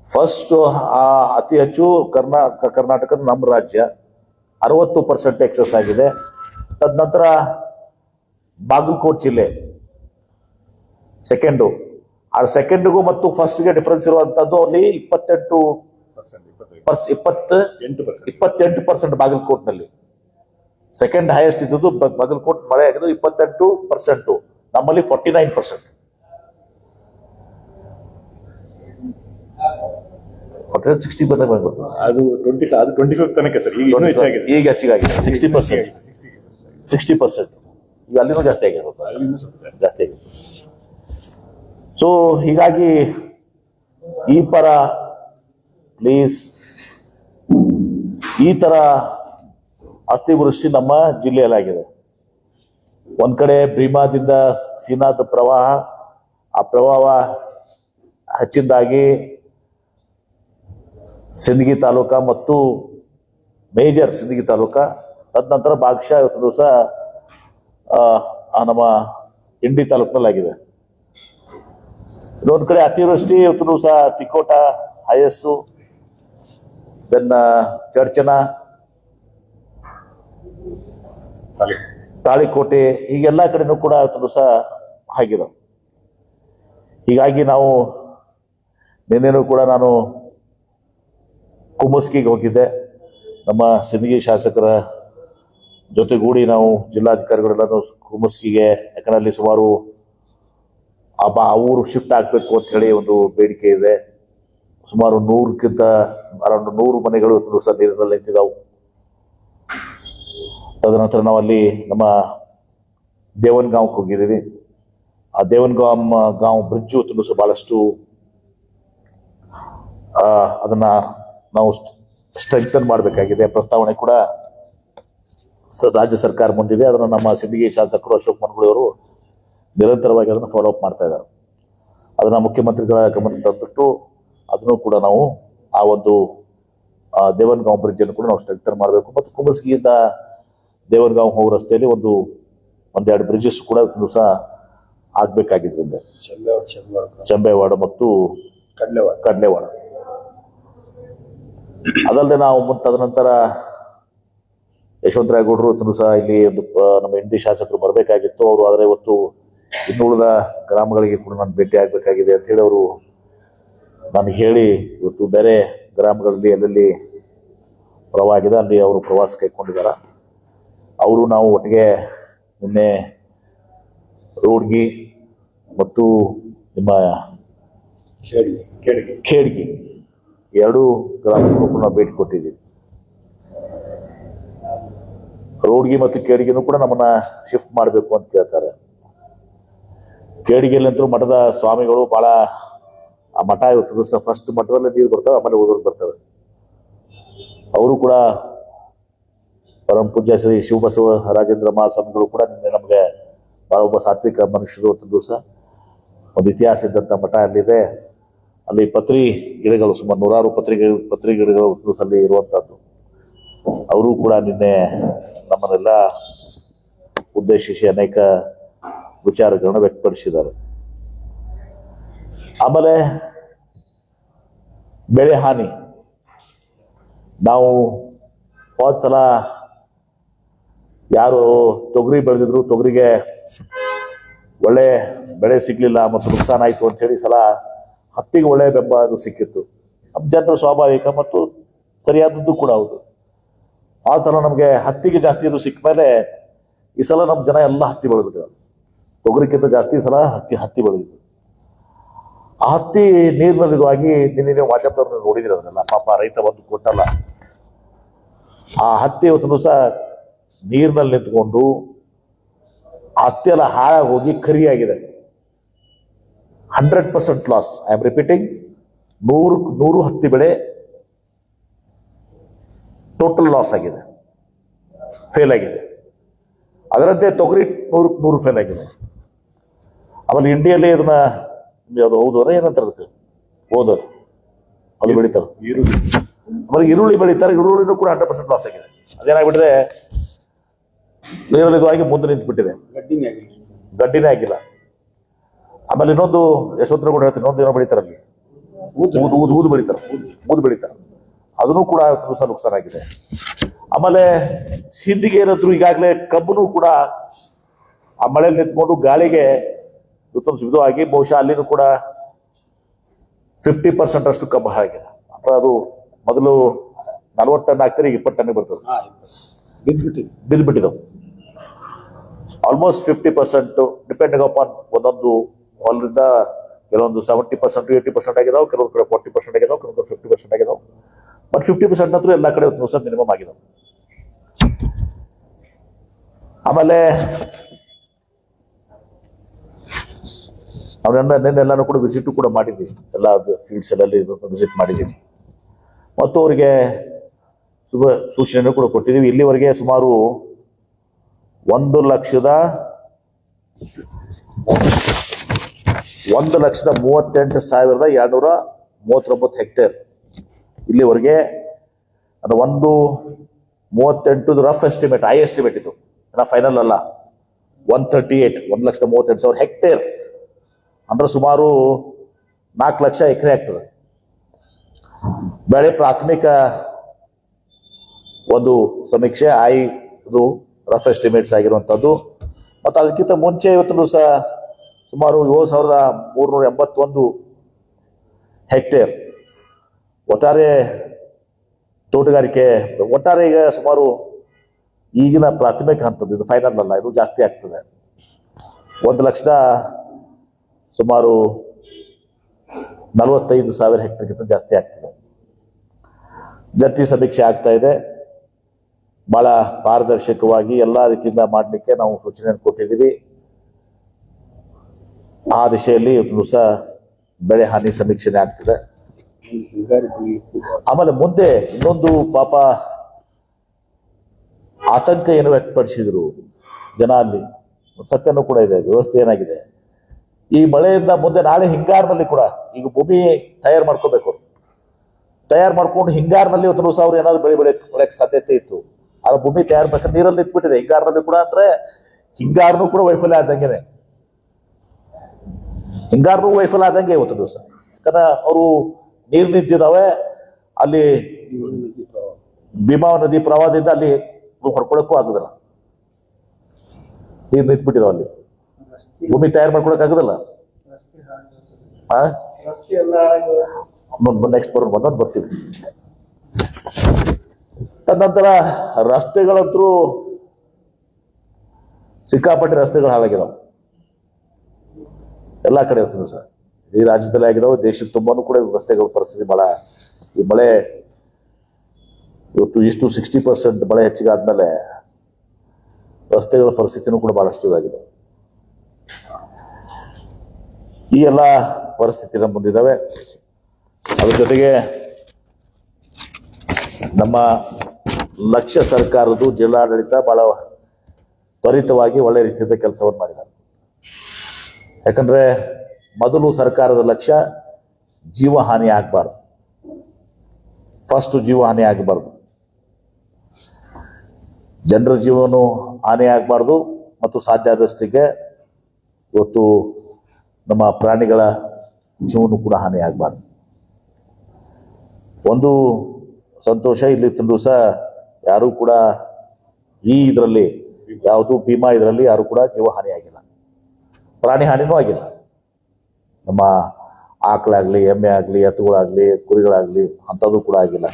ಫಸ್ಟ್ ಅತಿ ಹೆಚ್ಚು ಕರ್ನಾಟಕದ ನಮ್ಮ ರಾಜ್ಯ 60% ಎಕ್ಸಸ್ ಆಗಿದೆ. ತದನಂತರ ಬಾಗಲಕೋಟ್ ಜಿಲ್ಲೆ ಸೆಕೆಂಡು. ಆ ಸೆಕೆಂಡ್ಗೂ ಮತ್ತು ಫಸ್ಟ್ಗೆ ಡಿಫರೆನ್ಸ್ ಇರುವಂತದ್ದು ಅಲ್ಲಿ 28% ಬಾಗಲಕೋಟ್ನಲ್ಲಿ. ಸೆಕೆಂಡ್ ಹೈಯೆಸ್ಟ್ ಇದ್ದು ಬಾಗಲಕೋಟ್ ಮಳೆ ಆಗಿದ್ದು 28%, ನಮ್ಮಲ್ಲಿ 49%. ಅದು 25 ತನಕ ಸರ್. ಈಗ ಹೆಚ್ಚಿಗಾಗಿದೆ 60%. ಈಗ ಅಲ್ಲಿನೂ ಜಾಸ್ತಿ ಆಗಿದೆ. ಸೊ ಹೀಗಾಗಿ ಈ ತರ ಅತಿವೃಷ್ಟಿ ನಮ್ಮ ಜಿಲ್ಲೆಯಲ್ಲಾಗಿದೆ. ಒಂದ್ ಕಡೆ ಭೀಮಾದಿಂದ ಸೀನಾದ ಪ್ರವಾಹ, ಆ ಪ್ರವಾಹ ಹೆಚ್ಚಿಂದಾಗಿ ಸಿಂದಗಿ ತಾಲೂಕಾ ಮತ್ತು ಮೇಜರ್ ಸಿಂದಗಿ ತಾಲೂಕಾ, ತದನಂತರ ಭಾಗಶಃ ಇವತ್ತು ದಿವಸ ನಮ್ಮ ಇಂಡಿ ತಾಲೂಕಿನಲ್ಲಾಗಿದೆ. ಇನ್ನೊಂದು ಕಡೆ ಅತಿವೃಷ್ಟಿ ಇವತ್ತು ದಿವಸ ತಿಕೋಟ ಹೈಯೆಸ್ಟು, ದೆನ್ ಚರ್ಚನ, ತಾಳಿಕೋಟೆ, ಹೀಗೆಲ್ಲ ಕಡೆನೂ ಕೂಡ ಇವತ್ತು ದಿವಸ ಆಗಿದೆ. ಹೀಗಾಗಿ ನಾವು ನಿನ್ನೆನೂ ಕೂಡ ನಾನು ಕುಮಸ್ಕಿಗೆ ಹೋಗಿದ್ದೆ. ನಮ್ಮ ಸಿಂದಗಿ ಶಾಸಕರ ಜೊತೆಗೂಡಿ ನಾವು ಜಿಲ್ಲಾಧಿಕಾರಿಗಳೆಲ್ಲರೂ ಕುಮಸ್ಕಿಗೆ, ಯಾಕಂದ್ರೆ ಅಲ್ಲಿ ಸುಮಾರು ಆ ಊರು ಶಿಫ್ಟ್ ಆಗಬೇಕು ಅಂತ ಹೇಳಿ ಒಂದು ಬೇಡಿಕೆ ಇದೆ. ಸುಮಾರು 100 ಮನೆಗಳು ದಿವಸ ನೀರಿನಲ್ಲಿ ನಿಂತಿದ್ದಾವು. ತದನಂತರ ನಾವು ಅಲ್ಲಿ ನಮ್ಮ ದೇವನ್ಗಾಂವ್ಗೆ ಹೋಗಿದ್ದೀವಿ. ಆ ದೇವನ್ಗಾಂವ್ ಬ್ರಿಡ್ಜ್ ದಿವಸ ಬಹಳಷ್ಟು ಅದನ್ನ ನಾವು ಸ್ಟ್ರೆಂಥನ್ ಮಾಡಬೇಕಾಗಿದೆ. ಪ್ರಸ್ತಾವನೆ ಕೂಡ ರಾಜ್ಯ ಸರ್ಕಾರ ಮುಂದಿದೆ. ಅದನ್ನು ನಮ್ಮ ಸಿಂದಗಿ ಶಾಸಕರು ಅಶೋಕ್ ಮನಗೂಳಿ ನಿರಂತರವಾಗಿ ಅದನ್ನು ಫಾಲೋ ಅಪ್ ಮಾಡ್ತಾ ಇದ್ದಾರೆ. ಅದನ್ನ ಮುಖ್ಯಮಂತ್ರಿಗಳ ಗಮನಕ್ಕೆ ತಂದ್ಬಿಟ್ಟು ಅದನ್ನು ಕೂಡ ನಾವು ಆ ಒಂದು ದೇವನ್ಗಾಂವ್ ಬ್ರಿಡ್ಜ್ ಅನ್ನು ಕೂಡ ನಾವು ಸ್ಟ್ರೆಂಥನ್ ಮಾಡಬೇಕು. ಮತ್ತು ಕುಮಸ್ಗಿಯಿಂದ ದೇವನ್ಗಾಂವ್ ಹೋಗೋ ರಸ್ತೆಯಲ್ಲಿ ಒಂದೆರಡು ಬ್ರಿಡ್ಜಸ್ ಕೂಡ ದಿವಸ ಆಗ್ಬೇಕಾಗಿದ್ದರಿಂದ ಚಂಬೇವಾಡ ಮತ್ತು ಕಡ್ಲೆವಾಡ. ಅದಲ್ಲದೆ ನಾವು ತದನಂತರ ಯಶವಂತರಾಯಗೌಡರು ದಿವಸ ಇಲ್ಲಿ ಒಂದು ನಮ್ಮ ಇಂಡಿ ಶಾಸಕರು ಬರಬೇಕಾಗಿತ್ತು. ಅವರು ಆದರೆ ಇವತ್ತು ಇನ್ನುಳಿದ ಗ್ರಾಮಗಳಿಗೆ ಕೂಡ ನಾನು ಭೇಟಿ ಆಗಬೇಕಾಗಿದೆ ಅಂತ ಹೇಳಿ ಅವರು ನನಗೆ ಹೇಳಿ ಇವತ್ತು ಬೇರೆ ಗ್ರಾಮಗಳಲ್ಲಿ ಎಲ್ಲೆಲ್ಲಿ ಪ್ರವಾಹ ಆಗಿದೆ ಅಲ್ಲಿ ಅವರು ಪ್ರವಾಸ ಕೈಗೊಂಡಿದ್ದಾರೆ. ಅವರು ನಾವು ಒಟ್ಟಿಗೆ ನಿನ್ನೆ ರೋಡ್ಗಿ ಮತ್ತು ನಿಮ್ಮ ಖೇಡ್ಗಿ ಎರಡೂ ಗ್ರಾಮಕ್ಕೂ ನಾವು ಭೇಟಿ ಕೊಟ್ಟಿದ್ದೀವಿ. ರೋಡ್ಗಿ ಮತ್ತು ಖೇಡ್ಗಿನೂ ಕೂಡ ನಮ್ಮನ್ನ ಶಿಫ್ಟ್ ಮಾಡಬೇಕು ಅಂತ ಕೇಳ್ತಾರೆ. ಕೇಡಿಗೆಲ್ಲಂತೂ ಮಠದ ಸ್ವಾಮಿಗಳು ಭಾಳ ಆ ಮಠ ಇವತ್ತು ದಿವಸ ಫಸ್ಟ್ ಮಠದಲ್ಲೇ ನೀರು ಬರ್ತವೆ, ಆಮೇಲೆ ಓದೋರು ಬರ್ತವೆ. ಅವರು ಕೂಡ ಪರಮ ಪೂಜ್ಯ ಶ್ರೀ ಶಿವಬಸವ ರಾಜೇಂದ್ರ ಮಹಾಸ್ವಾಮಿಗಳು ಕೂಡ ನಿನ್ನೆ ನಮಗೆ ಭಾಳ ಒಬ್ಬ ಸಾತ್ವಿಕ ಮನುಷ್ಯರು ಒಂದು ದಿವಸ ಒಂದು ಇತಿಹಾಸ ಇದ್ದಂಥ ಮಠ ಅಲ್ಲಿದೆ. ಅಲ್ಲಿ ಪತ್ರಿ ಗಿಡಗಳು ಸುಮಾರು 100 ಪತ್ರಿ ಗಿಡಗಳು ದಿವಸಲ್ಲಿ ಇರುವಂಥದ್ದು. ಅವರು ಕೂಡ ನಿನ್ನೆ ನಮ್ಮನ್ನೆಲ್ಲ ಉದ್ದೇಶಿಸಿ ಅನೇಕ ವಿಚಾರಗಳನ್ನು ವ್ಯಕ್ತಪಡಿಸಿದ್ದಾರೆ. ಆಮೇಲೆ ಬೆಳೆ ಹಾನಿ, ನಾವು ಹೋದ ಸಲ ಯಾರು ತೊಗರಿ ಬೆಳೆದಿದ್ರು ತೊಗರಿಗೆ ಒಳ್ಳೆ ಬೆಳೆ ಸಿಗ್ಲಿಲ್ಲ ಮತ್ತು ನುಕ್ಸಾನ ಆಯಿತು ಅಂತ ಹೇಳಿ ಸಲ ಹತ್ತಿಗೆ ಒಳ್ಳೆ ಬೆಂಬಲ ಅದು ಸಿಕ್ಕಿತ್ತು. ನಮ್ಮ ಜನರ ಸ್ವಾಭಾವಿಕ ಮತ್ತು ಸರಿಯಾದದ್ದು ಕೂಡ ಹೌದು. ಆ ಸಲ ನಮಗೆ ಹತ್ತಿಗೆ ಜಾಸ್ತಿ ಅದು ಸಿಕ್ಕ ಮೇಲೆ ಈ ಸಲ ನಮ್ಮ ಜನ ಎಲ್ಲ ಹತ್ತಿ ಬೆಳೆದಿದ್ದಾರೆ. ತೊಗರಿಗಿಂತ ಜಾಸ್ತಿ ಸಲ ಹತ್ತಿ ಬೆಳೆದಿದ್ರು. ಆ ಹತ್ತಿ ನೀರಿನಲ್ಲಿ ಇದಾಗಿ ನಿನ್ನೆ ನೀವು ಮಾಧ್ಯಮದವ್ರನ್ನ ನೋಡಿದಿರ ಅದನ್ನೆಲ್ಲ. ಪಾಪ ರೈತ ಬಂದು ಕೊಟ್ಟಲ್ಲ, ಆ ಹತ್ತಿ ಇವತ್ತು ಸಹ ನೀರಿನಲ್ಲಿ ನಿಂತ್ಕೊಂಡು ಆ ಹತ್ತಿ ಎಲ್ಲ ಹಾಳಾಗಿ ಹೋಗಿ ಕರಿಯಾಗಿದೆ. 100% ಲಾಸ್. ಐ ಆಮ್ ರಿಪೀಟಿಂಗ್, 100 ಹತ್ತಿ ಬೆಳೆ ಟೋಟಲ್ ಲಾಸ್ ಆಗಿದೆ, ಫೇಲ್ ಆಗಿದೆ. ಅದರಂತೆ ತೊಗರಿ 100 ಫೇಲ್ ಆಗಿದೆ. ಆಮೇಲೆ ಇಂಡಿಯಲ್ಲಿ ಇದನ್ನ ಯಾವುದು ಹೌದು ಏನಂತಾರೆ ಅದಕ್ಕೆ ಓದೋದು ಅದು ಬೆಳಿತಾರೆ. ಆಮೇಲೆ ಈರುಳ್ಳಿ ಬೆಳೀತಾರೆ, ಈರುಳ್ಳಿನೂ ಕೂಡ 100% ಲಾಸ್ ಆಗಿದೆ. ಅದೇನಾಗ್ಬಿಟ್ಟಿದೆ, ನೀರಲ್ಲಿ ಇದಾಗಿ ಮುಂದೆ ನಿಂತುಬಿಟ್ಟಿದೆ, ಗಡ್ಡಿನೇ ಆಗಿಲ್ಲ. ಆಮೇಲೆ ಇನ್ನೊಂದು ಯಶವಂತರ ಕೂಡ ಹೇಳ್ತೀನಿ, ಇನ್ನೊಂದು ಏನೋ ಬೆಳೀತಾರೆ ಅಲ್ಲಿ ಊದು ಬೆಳೀತಾರೆ, ಅದನ್ನು ಕೂಡ ಸಹ ನುಕ್ಸಾನ ಆಗಿದೆ. ಆಮೇಲೆ ಹಿಂದಿಗೆ ಏನಾದ್ರು ಈಗಾಗಲೇ ಕಬ್ಬನು ಕೂಡ ಆ ಮಳೆಯಲ್ಲಿ ನಿಂತ್ಕೊಂಡು ಗಾಳಿಗೆ ಇದು ಆಗಿ ಬಹುಶಃ ಅಲ್ಲಿನೂ ಕೂಡ 50% ಅಷ್ಟು ಕಬ್ಬು ಹಾಳಾಗಿದೆ. ಅಂದ್ರೆ ಅದು ಮೊದಲು 40 ಟನ್ ಹಾಕ್ತಾರೆ, 20 ಟನ್ ಬರ್ತದೆ, ಬಿದ್ದುಬಿಟ್ಟಿದ್ದವು. ಆಲ್ಮೋಸ್ಟ್ 50% ಡಿಪೆಂಡಿಂಗ್ ಅಪಾನ್ ಒಂದೊಂದು ಹೊಲದಿಂದ ಕೆಲವೊಂದು 70% 80% ಆಗಿದಾವೆ, ಕೆಲವೊಂದು ಕಡೆ 40% ಆಗಿದಾವೆ, ಕೆಲವೊಂದು 50% ಆಗಿದಾವೆ. ಬಟ್ 50% ಅಂತೂ ಎಲ್ಲ ಕಡೆ ಸಹ ಮಿನಿಮಮ್ ಆಗಿದಾವೆ. ಆಮೇಲೆ ನಿನ್ನೆಲ್ಲಾನು ಕೂಡ ವಿಸಿಟ್ ಕೂಡ ಮಾಡಿದ್ದೀವಿ, ಎಲ್ಲ ಫೀಲ್ಡ್ಸ್ ಎಲ್ಲ ವಿಸಿಟ್ ಮಾಡಿದ್ದೀವಿ ಮತ್ತು ಅವರಿಗೆ ಸೂಚನೆ ಕೂಡ ಕೊಟ್ಟಿದ್ದೀವಿ. ಇಲ್ಲಿವರೆಗೆ ಸುಮಾರು 1,38,239 ಹೆಕ್ಟೇರ್ ಇಲ್ಲಿವರೆಗೆ. ಅದು 138 ರಫ್ ಎಸ್ಟಿಮೇಟ್, ಹೈ ಎಸ್ಟಿಮೇಟ್ ಇದು, ಫೈನಲ್ ಅಲ್ಲ. 1,38,000 ಹೆಕ್ಟೇರ್ ಅಂದ್ರೆ ಸುಮಾರು 4 ಲಕ್ಷ ಎಕರೆ ಆಗ್ತದೆ. ಬೆಳೆ ಪ್ರಾಥಮಿಕ ಒಂದು ಸಮೀಕ್ಷೆ ಇದು ರಫ್ ಎಸ್ಟಿಮೇಟ್ಸ್ ಆಗಿರುವಂಥದ್ದು. ಮತ್ತು ಅದಕ್ಕಿಂತ ಮುಂಚೆ ಇವತ್ತು ಸಹ ಸುಮಾರು 7,381 ಹೆಕ್ಟೇರ್ ಒಟ್ಟಾರೆ ತೋಟಗಾರಿಕೆ. ಒಟ್ಟಾರೆ ಈಗ ಸುಮಾರು ಈಗಿನ ಪ್ರಾಥಮಿಕ ಹಂತದ್ದು, ಇದು ಫೈನಲ್ ಅಲ್ಲ, ಇದು ಜಾಸ್ತಿ ಆಗ್ತದೆ. 1,00,000 ಸುಮಾರು 45,000 ಹೆಕ್ಟೇರ್ಗಿಂತ ಜಾಸ್ತಿ ಆಗ್ತದೆ. ಜಂಟಿ ಸಮೀಕ್ಷೆ ಆಗ್ತಾ ಇದೆ. ಬಹಳ ಪಾರದರ್ಶಕವಾಗಿ ಎಲ್ಲ ರೀತಿಯಿಂದ ಮಾಡಲಿಕ್ಕೆ ನಾವು ಸೂಚನೆಯನ್ನು ಕೊಟ್ಟಿದ್ದೀವಿ. ಆ ದಿಶೆಯಲ್ಲಿ ಸಹ ಬೆಳೆ ಹಾನಿ ಸಮೀಕ್ಷೆ ಆಗ್ತದೆ. ಆಮೇಲೆ ಮುಂದೆ ಇನ್ನೊಂದು ಪಾಪ ಆತಂಕ ಏನು ವ್ಯಕ್ತಪಡಿಸಿದ್ರು ಜನ, ಅಲ್ಲಿ ಸತ್ಯನೂ ಕೂಡ ಇದೆ. ವ್ಯವಸ್ಥೆ ಏನಾಗಿದೆ, ಈ ಮಳೆಯಿಂದ ಮುಂದೆ ನಾಳೆ ಹಿಂಗಾರಿನಲ್ಲಿ ಕೂಡ ಈಗ ಭೂಮಿ ತಯಾರು ಮಾಡ್ಕೋಬೇಕು. ತಯಾರು ಮಾಡ್ಕೊಂಡು ಹಿಂಗಾರಿನಲ್ಲಿ 1,000 ಏನಾದ್ರು ಬೆಳೆಯಕ್ಕೆ ಸಾಧ್ಯತೆ ಇತ್ತು. ಆ ಭೂಮಿ ತಯಾರು ಬೇಕಾದ್ರೆ ನೀರಲ್ಲಿ ಇಟ್ಬಿಟ್ಟಿದೆ ಹಿಂಗಾರಿನಲ್ಲಿ ಕೂಡ. ಅಂದ್ರೆ ಹಿಂಗಾರನು ಕೂಡ ವೈಫಲ್ಯ ಆದಂಗೆನೆ, ಹಿಂಗಾರನು ವೈಫಲ್ಯ ಆದಂಗೆ ಇವತ್ತು ದಿವಸ. ಯಾಕಂದ್ರೆ ಅವರು ನೀರು ನಿಂತಿದ್ದಾವೆ ಅಲ್ಲಿ, ಭೀಮಾ ನದಿ ಪ್ರವಾಹದಿಂದ ಅಲ್ಲಿ ಹೊಡ್ಕೊಳಕ್ಕೂ ಆಗುದಿಲ್ಲ, ನೀರು ನಿಂತ್ಬಿಟ್ಟಿದಾವ ಅಲ್ಲಿ, ಭೂಮಿ ತಯಾರು ಮಾಡ್ಕೊಳಕ್ ಆಗುದಿಲ್ಲ. ನೆಕ್ಸ್ಟ್ ಬಂದೊಂದು ಬರ್ತೀವಿ. ತದನಂತರ ರಸ್ತೆಗಳಂತೂ ಸಿಕ್ಕಾಪಟ್ಟೆ ರಸ್ತೆಗಳು ಹಾಳಾಗಿದಾವೆ ಎಲ್ಲಾ ಕಡೆ ಇರ್ತದೆ ಸರ್. ಈ ರಾಜ್ಯದಲ್ಲಿ ಆಗಿದಾವೆ, ದೇಶದ ತುಂಬಾನು ಕೂಡ ರಸ್ತೆಗಳ ಪರಿಸ್ಥಿತಿ ಬಹಳ, ಈ ಮಳೆ ಇವತ್ತು ಇಷ್ಟು 60% ಮಳೆ ಹೆಚ್ಚಿಗೆ ಆದ್ಮೇಲೆ ರಸ್ತೆಗಳ ಪರಿಸ್ಥಿತಿನೂ ಕೂಡ ಬಹಳಷ್ಟು ಇದಾಗಿದೆ. ಈ ಎಲ್ಲ ಪರಿಸ್ಥಿತಿ ನಮ್ಮ ಮುಂದಿದ್ದಾವೆ. ಅದ್ರ ಜೊತೆಗೆ ನಮ್ಮ ಲಕ್ಷ್ಯ ಸರ್ಕಾರದ್ದು ಜಿಲ್ಲಾಡಳಿತ ಬಹಳ ತ್ವರಿತವಾಗಿ ಒಳ್ಳೆ ರೀತಿಯಿಂದ ಕೆಲಸವನ್ನು ಮಾಡಿದ್ದಾರೆ. ಯಾಕಂದ್ರೆ ಮೊದಲು ಸರ್ಕಾರದ ಲಕ್ಷ್ಯ ಜೀವ ಹಾನಿ ಆಗಬಾರ್ದು, ಫಸ್ಟ್ ಜೀವ ಹಾನಿ ಆಗಬಾರ್ದು, ಜನರ ಜೀವನೂ ಹಾನಿ ಆಗಬಾರ್ದು ಮತ್ತು ಸಾಧ್ಯ ಆದಷ್ಟಿಗೆ ಇವತ್ತು ನಮ್ಮ ಪ್ರಾಣಿಗಳ ಜೀವನೂ ಕೂಡ ಹಾನಿ ಆಗಬಾರ್ದು. ಒಂದು ಸಂತೋಷ, ಇಲ್ಲಿ ದಿವಸ ಯಾರೂ ಕೂಡ ಈ ಇದರಲ್ಲಿ ಯಾವುದು ಭೀಮಾ ಇದರಲ್ಲಿ ಯಾರು ಕೂಡ ಜೀವ ಹಾನಿ ಆಗಿಲ್ಲ, ಪ್ರಾಣಿ ಹಾನಿನೂ ಆಗಿಲ್ಲ. ನಮ್ಮ ಆಕಳಾಗ್ಲಿ, ಎಮ್ಮೆ ಆಗಲಿ, ಎತ್ತುಗಳಾಗ್ಲಿ, ಕುರಿಗಳಾಗ್ಲಿ ಅಂಥದ್ದು ಕೂಡ ಆಗಿಲ್ಲ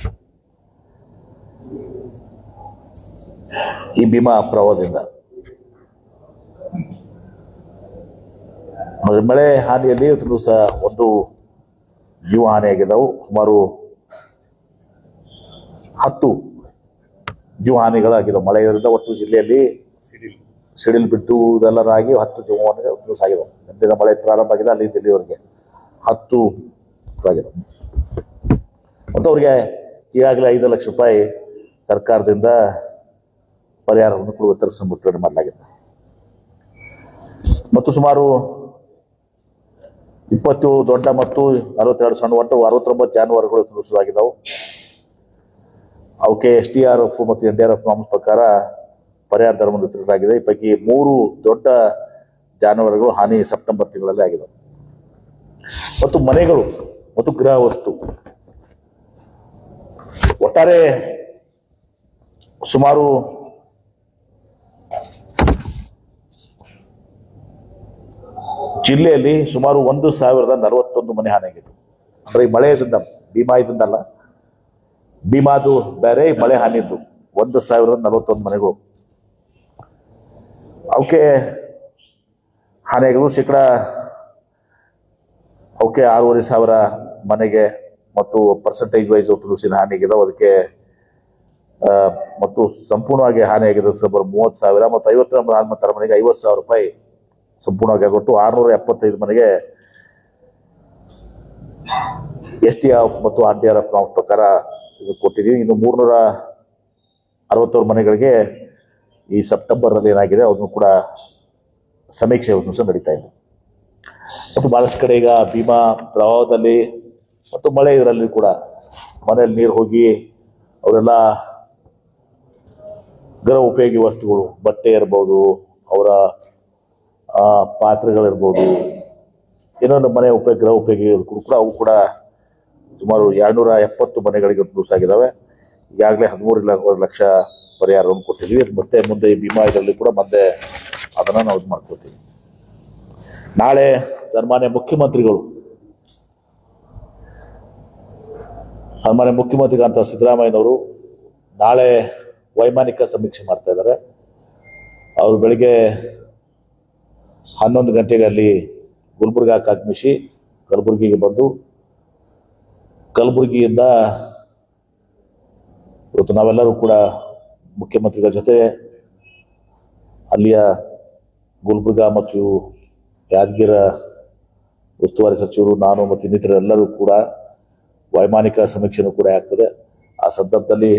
ಈ ಭೀಮಾ ಪ್ರವಾಹದಿಂದ. ಮಳೆ ಹಾನಿಯಲ್ಲಿ ಇವತ್ತು ದಿವಸ ಒಂದು ಜೀವ ಹಾನಿ ಆಗಿದ್ದಾವು. ಸುಮಾರು 10 ಜೀವ ಹಾನಿಗಳಾಗಿದ್ದಾವೆ ಮಳೆಯಿಂದ. ಒಟ್ಟು ಜಿಲ್ಲೆಯಲ್ಲಿ ಸಿಡಿಲು ಬಿಟ್ಟು ಇದೆಲ್ಲರಾಗಿ 10 ಜೀವ ಹಾನಿಗಳು ಆಗಿದ್ದಾವೆ. ಎಂದಿನ ಮಳೆ ಪ್ರಾರಂಭ ಆಗಿದೆ ಅಲ್ಲಿ ಇಲ್ಲಿವರೆಗೆ 10 ಆಗಿದೆ. ಮತ್ತು ಅವ್ರಿಗೆ ಈಗಾಗಲೇ 5 ಲಕ್ಷ ರೂಪಾಯಿ ಸರ್ಕಾರದಿಂದ ಪರಿಹಾರವನ್ನು ಕೂಡ ವಿತರಿಸಿ ಮಾಡಲಾಗಿದೆ. ಮತ್ತು ಸುಮಾರು 20 ದೊಡ್ಡ ಮತ್ತು 42 ಸಣ್ಣ, ಒಟ್ಟು 69 ಜಾನುವಾರುಗಳು ತುಳಿಸಲಾಗಿದ್ದಾವೆ. ಅವಕ್ಕೆ SDRF ಮತ್ತು NDRF ನಾಮ್ಸ್ ಪ್ರಕಾರ ಪರಿಹಾರ ಧನವನ್ನು ವಿತರಿಸಲಾಗಿದೆ. ಈ ಪೈಕಿ 3 ದೊಡ್ಡ ಜಾನುವಾರುಗಳು ಹಾನಿ ಸೆಪ್ಟೆಂಬರ್ ತಿಂಗಳಲ್ಲಿ ಆಗಿದೆ. ಮತ್ತು ಮನೆಗಳು ಮತ್ತು ಗೃಹ ವಸ್ತು ಒಟ್ಟಾರೆ ಸುಮಾರು ಜಿಲ್ಲೆಯಲ್ಲಿ ಸುಮಾರು 1041 ಮನೆ ಹಾನಿಯಾಗಿದೆ. ಅಂದ್ರೆ ಈ ಮಳೆಯಿಂದ, ಭೀಮಾ ಇದರಿಂದಲ್ಲ, ಭೀಮಾದು ಬೇರೆ, ಮಳೆ ಹಾನಿದ್ದು 1041 ಮನೆಗಳು. ಅವಕ್ಕೆ ಹಾನಿಗಳು ಶೇಕಡ ಅವಕ್ಕೆ 6,500 ಮನೆಗೆ ಮತ್ತು ಪರ್ಸೆಂಟೇಜ್ ವೈಸ್ ತುಳುಸಿನ ಹಾನಿಯಾಗಿದ್ದಾವೆ. ಅದಕ್ಕೆ ಮತ್ತು ಸಂಪೂರ್ಣವಾಗಿ ಹಾನಿಯಾಗಿದೆ ಸುಮಾರು 30,000 ಮತ್ತು 50 ಮನೆಗೆ 50,000 ರೂಪಾಯಿ ಸಂಪೂರ್ಣವಾಗಿ ಆಗಿಬಿಟ್ಟು 675 ಮನೆಗೆ SDRF ಮತ್ತು NDRF ನಾಮ್ಸ್ ಪ್ರಕಾರ ಇದು ಕೊಟ್ಟಿದ್ದೀವಿ. ಇನ್ನು 361 ಮನೆಗಳಿಗೆ ಈ ಸೆಪ್ಟೆಂಬರ್ನಲ್ಲಿ ಏನಾಗಿದೆ ಅದನ್ನು ಕೂಡ ಸಮೀಕ್ಷೆ ಸಹ ನಡೀತಾ ಇದೆ. ಮತ್ತು ಬಹಳಷ್ಟು ಕಡೆ ಈಗ ಭೀಮಾ ಪ್ರವಾಹದಲ್ಲಿ ಮತ್ತು ಮಳೆ ಇದರಲ್ಲಿ ಕೂಡ ಮನೆಯಲ್ಲಿ ನೀರು ಹೋಗಿ ಅವರೆಲ್ಲ ಗೃಹ ಉಪಯೋಗಿ ವಸ್ತುಗಳು, ಬಟ್ಟೆ ಇರ್ಬೋದು, ಅವರ ಪಾತ್ರೆಗಳಿರ್ಬೋದು, ಇನ್ನೊಂದು ಮನೆ ಗೃಹ ಉಪಯೋಗಿ ಕೂಡ ಅವು ಕೂಡ ಸುಮಾರು 270 ಮನೆಗಳಿಗೆ ನುಸಾಗಿದ್ದಾವೆ. ಈಗಾಗಲೇ 13 ಲಕ್ಷ ಪರಿಹಾರವನ್ನು ಕೊಟ್ಟಿದ್ವಿ. ಮತ್ತೆ ಮುಂದೆ ಈ ಭೀಮಾ ಇದರಲ್ಲಿ ಕೂಡ ಮತ್ತೆ ಅದನ್ನು ನಾವು ಇದು ಮಾಡ್ಕೊತೀವಿ. ನಾಳೆ ಸನ್ಮಾನ್ಯ ಮುಖ್ಯಮಂತ್ರಿಗಳಂತ ಸಿದ್ದರಾಮಯ್ಯನವರು ನಾಳೆ ವೈಮಾನಿಕ ಸಮೀಕ್ಷೆ ಮಾಡ್ತಾ ಇದ್ದಾರೆ. ಅವರು ಬೆಳಿಗ್ಗೆ 11 ಗಂಟೆಗೆ ಅಲ್ಲಿ ಗುಲ್ಬರ್ಗಾಕ್ಕೆ ಆಗಮಿಸಿ ಕಲಬುರಗಿಗೆ ಬಂದು, ಕಲಬುರಗಿಯಿಂದ ಇವತ್ತು ನಾವೆಲ್ಲರೂ ಕೂಡ ಮುಖ್ಯಮಂತ್ರಿಗಳ ಜೊತೆ ಅಲ್ಲಿಯ ಗುಲ್ಬರ್ಗಾ ಮತ್ತು ಯಾದಗಿರ ಉಸ್ತುವಾರಿ ಸಚಿವರು, ನಾನು ಮತ್ತು ಇನ್ನಿತರೆಲ್ಲರೂ ಕೂಡ ವೈಮಾನಿಕ ಸಮೀಕ್ಷೆನೂ ಕೂಡ ಆಗ್ತದೆ. ಆ ಸಂದರ್ಭದಲ್ಲಿ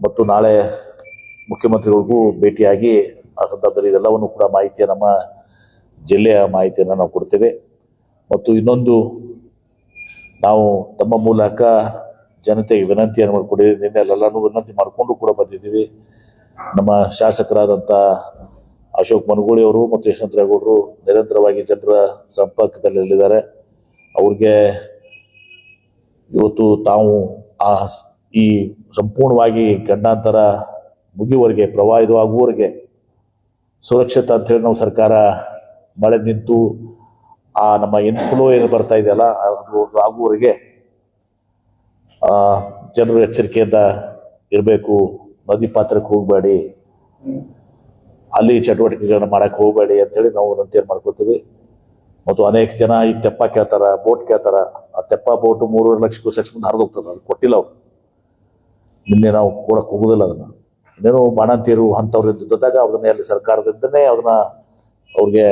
ಮತ್ತು ನಾಳೆ ಮುಖ್ಯಮಂತ್ರಿಗಳಿಗೂ ಭೇಟಿಯಾಗಿ ಆ ಸಂದರ್ಭದಲ್ಲಿ ಇದೆಲ್ಲವನ್ನು ಕೂಡ ಮಾಹಿತಿಯ ನಮ್ಮ ಜಿಲ್ಲೆಯ ಮಾಹಿತಿಯನ್ನು ನಾವು ಕೊಡ್ತೇವೆ. ಮತ್ತು ಇನ್ನೊಂದು, ನಾವು ತಮ್ಮ ಮೂಲಕ ಜನತೆಗೆ ವಿನಂತಿಯನ್ನು ಮಾಡಿಕೊಂಡಿದ್ದೀವಿ. ನಿನ್ನೆ ಎಲ್ಲರೂ ವಿನಂತಿ ಮಾಡಿಕೊಂಡು ಕೂಡ ಬಂದಿದ್ದೀವಿ. ನಮ್ಮ ಶಾಸಕರಾದಂಥ ಅಶೋಕ್ ಮನಗೂಳಿ ಅವರು ಮತ್ತು ಯಶವಂತರೇಗೌಡರು ನಿರಂತರವಾಗಿ ಜನರ ಸಂಪರ್ಕದಲ್ಲಿದ್ದಾರೆ. ಅವ್ರಿಗೆ ಇವತ್ತು ತಾವು ಈ ಸಂಪೂರ್ಣವಾಗಿ ಗಂಡಾಂತರ ಮುಗಿಯುವವರೆಗೆ, ಪ್ರವಾಹ ಇದು ಆಗುವವರೆಗೆ ಸುರಕ್ಷಿತ ಅಂತೇಳಿ ನಾವು ಸರ್ಕಾರ ಮಳೆ ನಿಂತು ಆ ನಮ್ಮ ಇನ್ಫ್ಲೋ ಏನು ಬರ್ತಾ ಇದೆಯಲ್ಲ ಅದು ಆಗುವವರೆಗೆ ಜನರು ಎಚ್ಚರಿಕೆಯಿಂದ ಇರಬೇಕು. ನದಿ ಪಾತ್ರಕ್ಕೆ ಹೋಗಬೇಡಿ, ಅಲ್ಲಿ ಚಟುವಟಿಕೆಗಳನ್ನ ಮಾಡಕ್ಕೆ ಹೋಗಬೇಡಿ ಅಂತೇಳಿ ನಾವು ವಿನಂತಿಯನ್ನು ಮಾಡ್ಕೊತೀವಿ. ಮತ್ತು ಅನೇಕ ಜನ ಈ ತೆಪ್ಪ ಕೇಳ್ತಾರ, ಬೋಟ್ ಕೇಳ್ತಾರ. ಆ ತೆಪ್ಪ ಬೋಟು 3.5 ಲಕ್ಷ ಕ್ಯೂಸೆಕ್ಸ್ ಮುಂದೆ ಹರಿದು ಹೋಗ್ತದೆ, ಅದು ಕೊಟ್ಟಿಲ್ಲ ಅವ್ರು. ನಿನ್ನೆ ನಾವು ಕೊಡಕ್ಕೆ ಹೋಗುದಿಲ್ಲ ಅದನ್ನ. ಇನ್ನೇನು ಬಾಣಂತಿಯರು ಅಂಥವ್ರು ಇದ್ದಾಗ ಅದನ್ನ ಅಲ್ಲಿ ಸರ್ಕಾರದಿಂದನೇ ಅದನ್ನ ಅವ್ರಿಗೆ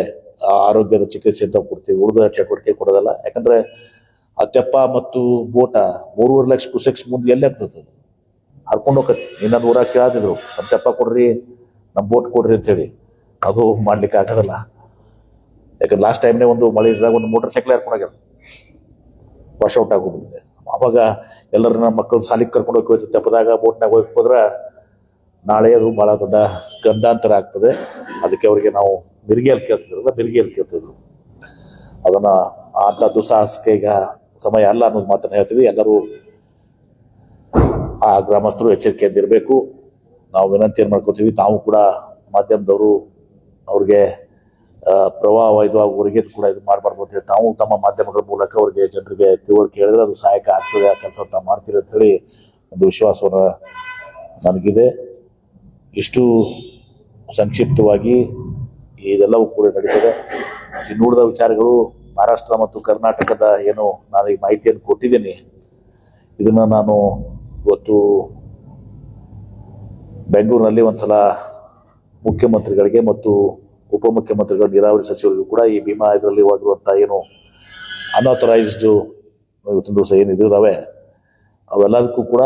ಆರೋಗ್ಯದ ಚಿಕಿತ್ಸೆ ಅಂತ ಕೊಡ್ತೀವಿ, ಉಳಿದ ಚಟುವಟಿಕೆ ಕೊಡೋದಲ್ಲ. ಯಾಕಂದ್ರೆ ಆ ತೆಪ್ಪ ಮತ್ತು ಬೋಟ 3.5 ಲಕ್ಷ ಕ್ಯೂಸೆಕ್ಸ್ ಮುಂದೆ ಎಲ್ಲಿ ಆಗ್ತದೆ, ಹರ್ಕೊಂಡು ಹೋಗತ್ತೆ. ಇನ್ನೊಂದು ಊರಾಗ ಕೇಳತ್ತಿದ್ರು, ನಮ್ಮ ತೆಪ್ಪ ಕೊಡ್ರಿ, ನಮ್ಮ ಬೋಟ್ ಕೊಡ್ರಿ ಅಂತೇಳಿ. ಅದು ಮಾಡ್ಲಿಕ್ಕೆ ಆಗೋದಲ್ಲ. ಯಾಕಂದ್ರೆ ಲಾಸ್ಟ್ ಟೈಮ್ನೇ ಒಂದು ಮಳೆ ಇದ್ದಾಗ ಒಂದು ಮೋಟರ್ ಸೈಕಲ್ ಹರ್ಕೊಂಡಾಗ್ಯದ, ವಾಶೌಟ್ ಆಗೋಗ್ಬಿಟ್ಟಿದೆ. ಅವಾಗ ಎಲ್ಲರನ್ನ ಮಕ್ಕಳು ಸಾಲಿಗೆ ಕರ್ಕೊಂಡು ಹೋಗಿ ತೆಪ್ಪದಾಗ ಬೋಟ್ನಾಗ ಹೋಗಿ ಹೋದ್ರೆ ನಾಳೆ ಅದು ಬಹಳ ದೊಡ್ಡ ಗಂಡಾಂತರ ಆಗ್ತದೆ. ಅದಕ್ಕೆ ಅವರಿಗೆ ನಾವು ಮಿರ್ಗಿಯಲ್ಲಿ ಕೇಳ್ತಿದ್ರಲ್ಲ, ಮಿರ್ಗಿಯಲ್ಲಿ ಕೇಳ್ತಿದ್ರು. ಅದನ್ನ ಅಂತ ದುಸ್ಸಾಹಸಕ್ಕೆ ಈಗ ಸಮಯ ಅಲ್ಲ ಅನ್ನೋದು ಮಾತನ್ನ ಹೇಳ್ತೀವಿ. ಎಲ್ಲರೂ ಆ ಗ್ರಾಮಸ್ಥರು ಎಚ್ಚರಿಕೆಯಿಂದ ಇರಬೇಕು. ನಾವು ವಿನಂತಿಯನ್ನು ಮಾಡ್ಕೋತೀವಿ. ನಾವು ಕೂಡ ಮಾಧ್ಯಮದವರು ಅವ್ರಿಗೆ ಪ್ರವಾಹ ಇದುವರೆಗೆ ಕೂಡ ಇದು ಮಾಡಬಾರ್ದು ಅಂತ ಹೇಳಿ ತಾವು ತಮ್ಮ ಮಾಧ್ಯಮಗಳ ಮೂಲಕ ಅವ್ರಿಗೆ ಜನರಿಗೆ ತಿಳುವಳಿಕೆ ಹೇಳಿದ್ರೆ ಅದು ಸಹಾಯಕ ಆಗ್ತದೆ. ಆ ಕೆಲಸ ತಾವು ಮಾಡ್ತೀರಿ ಅಂತ ಹೇಳಿ ಒಂದು ವಿಶ್ವಾಸವನ್ನು ನನಗಿದೆ. ಇಷ್ಟು ಸಂಕ್ಷಿಪ್ತವಾಗಿ ಇದೆಲ್ಲವೂ ಕೂಡ ನಡೀತದೆ. ಇನ್ನುಳಿದ ವಿಚಾರಗಳು ಮಹಾರಾಷ್ಟ್ರ ಮತ್ತು ಕರ್ನಾಟಕದ ಏನು ನಾನು ಈ ಮಾಹಿತಿಯನ್ನು ಕೊಟ್ಟಿದ್ದೀನಿ, ಇದನ್ನ ನಾನು ಇವತ್ತು ಬೆಂಗಳೂರಿನಲ್ಲಿ ಒಂದ್ಸಲ ಮುಖ್ಯಮಂತ್ರಿಗಳಿಗೆ ಮತ್ತು ಉಪಮುಖ್ಯಮಂತ್ರಿಗಳ ನೀರಾವರಿ ಸಚಿವರಿಗೂ ಕೂಡ ಈ ಭೀಮಾ ಇದರಲ್ಲಿ ಹೋಗಿರುವಂಥ ಏನು ಅನ್ಆಥರೈಸ್ಡ್ ಇವತ್ತಿನ ದಿವಸ ಏನು ಇದಾವೆ ಅವೆಲ್ಲದಕ್ಕೂ ಕೂಡ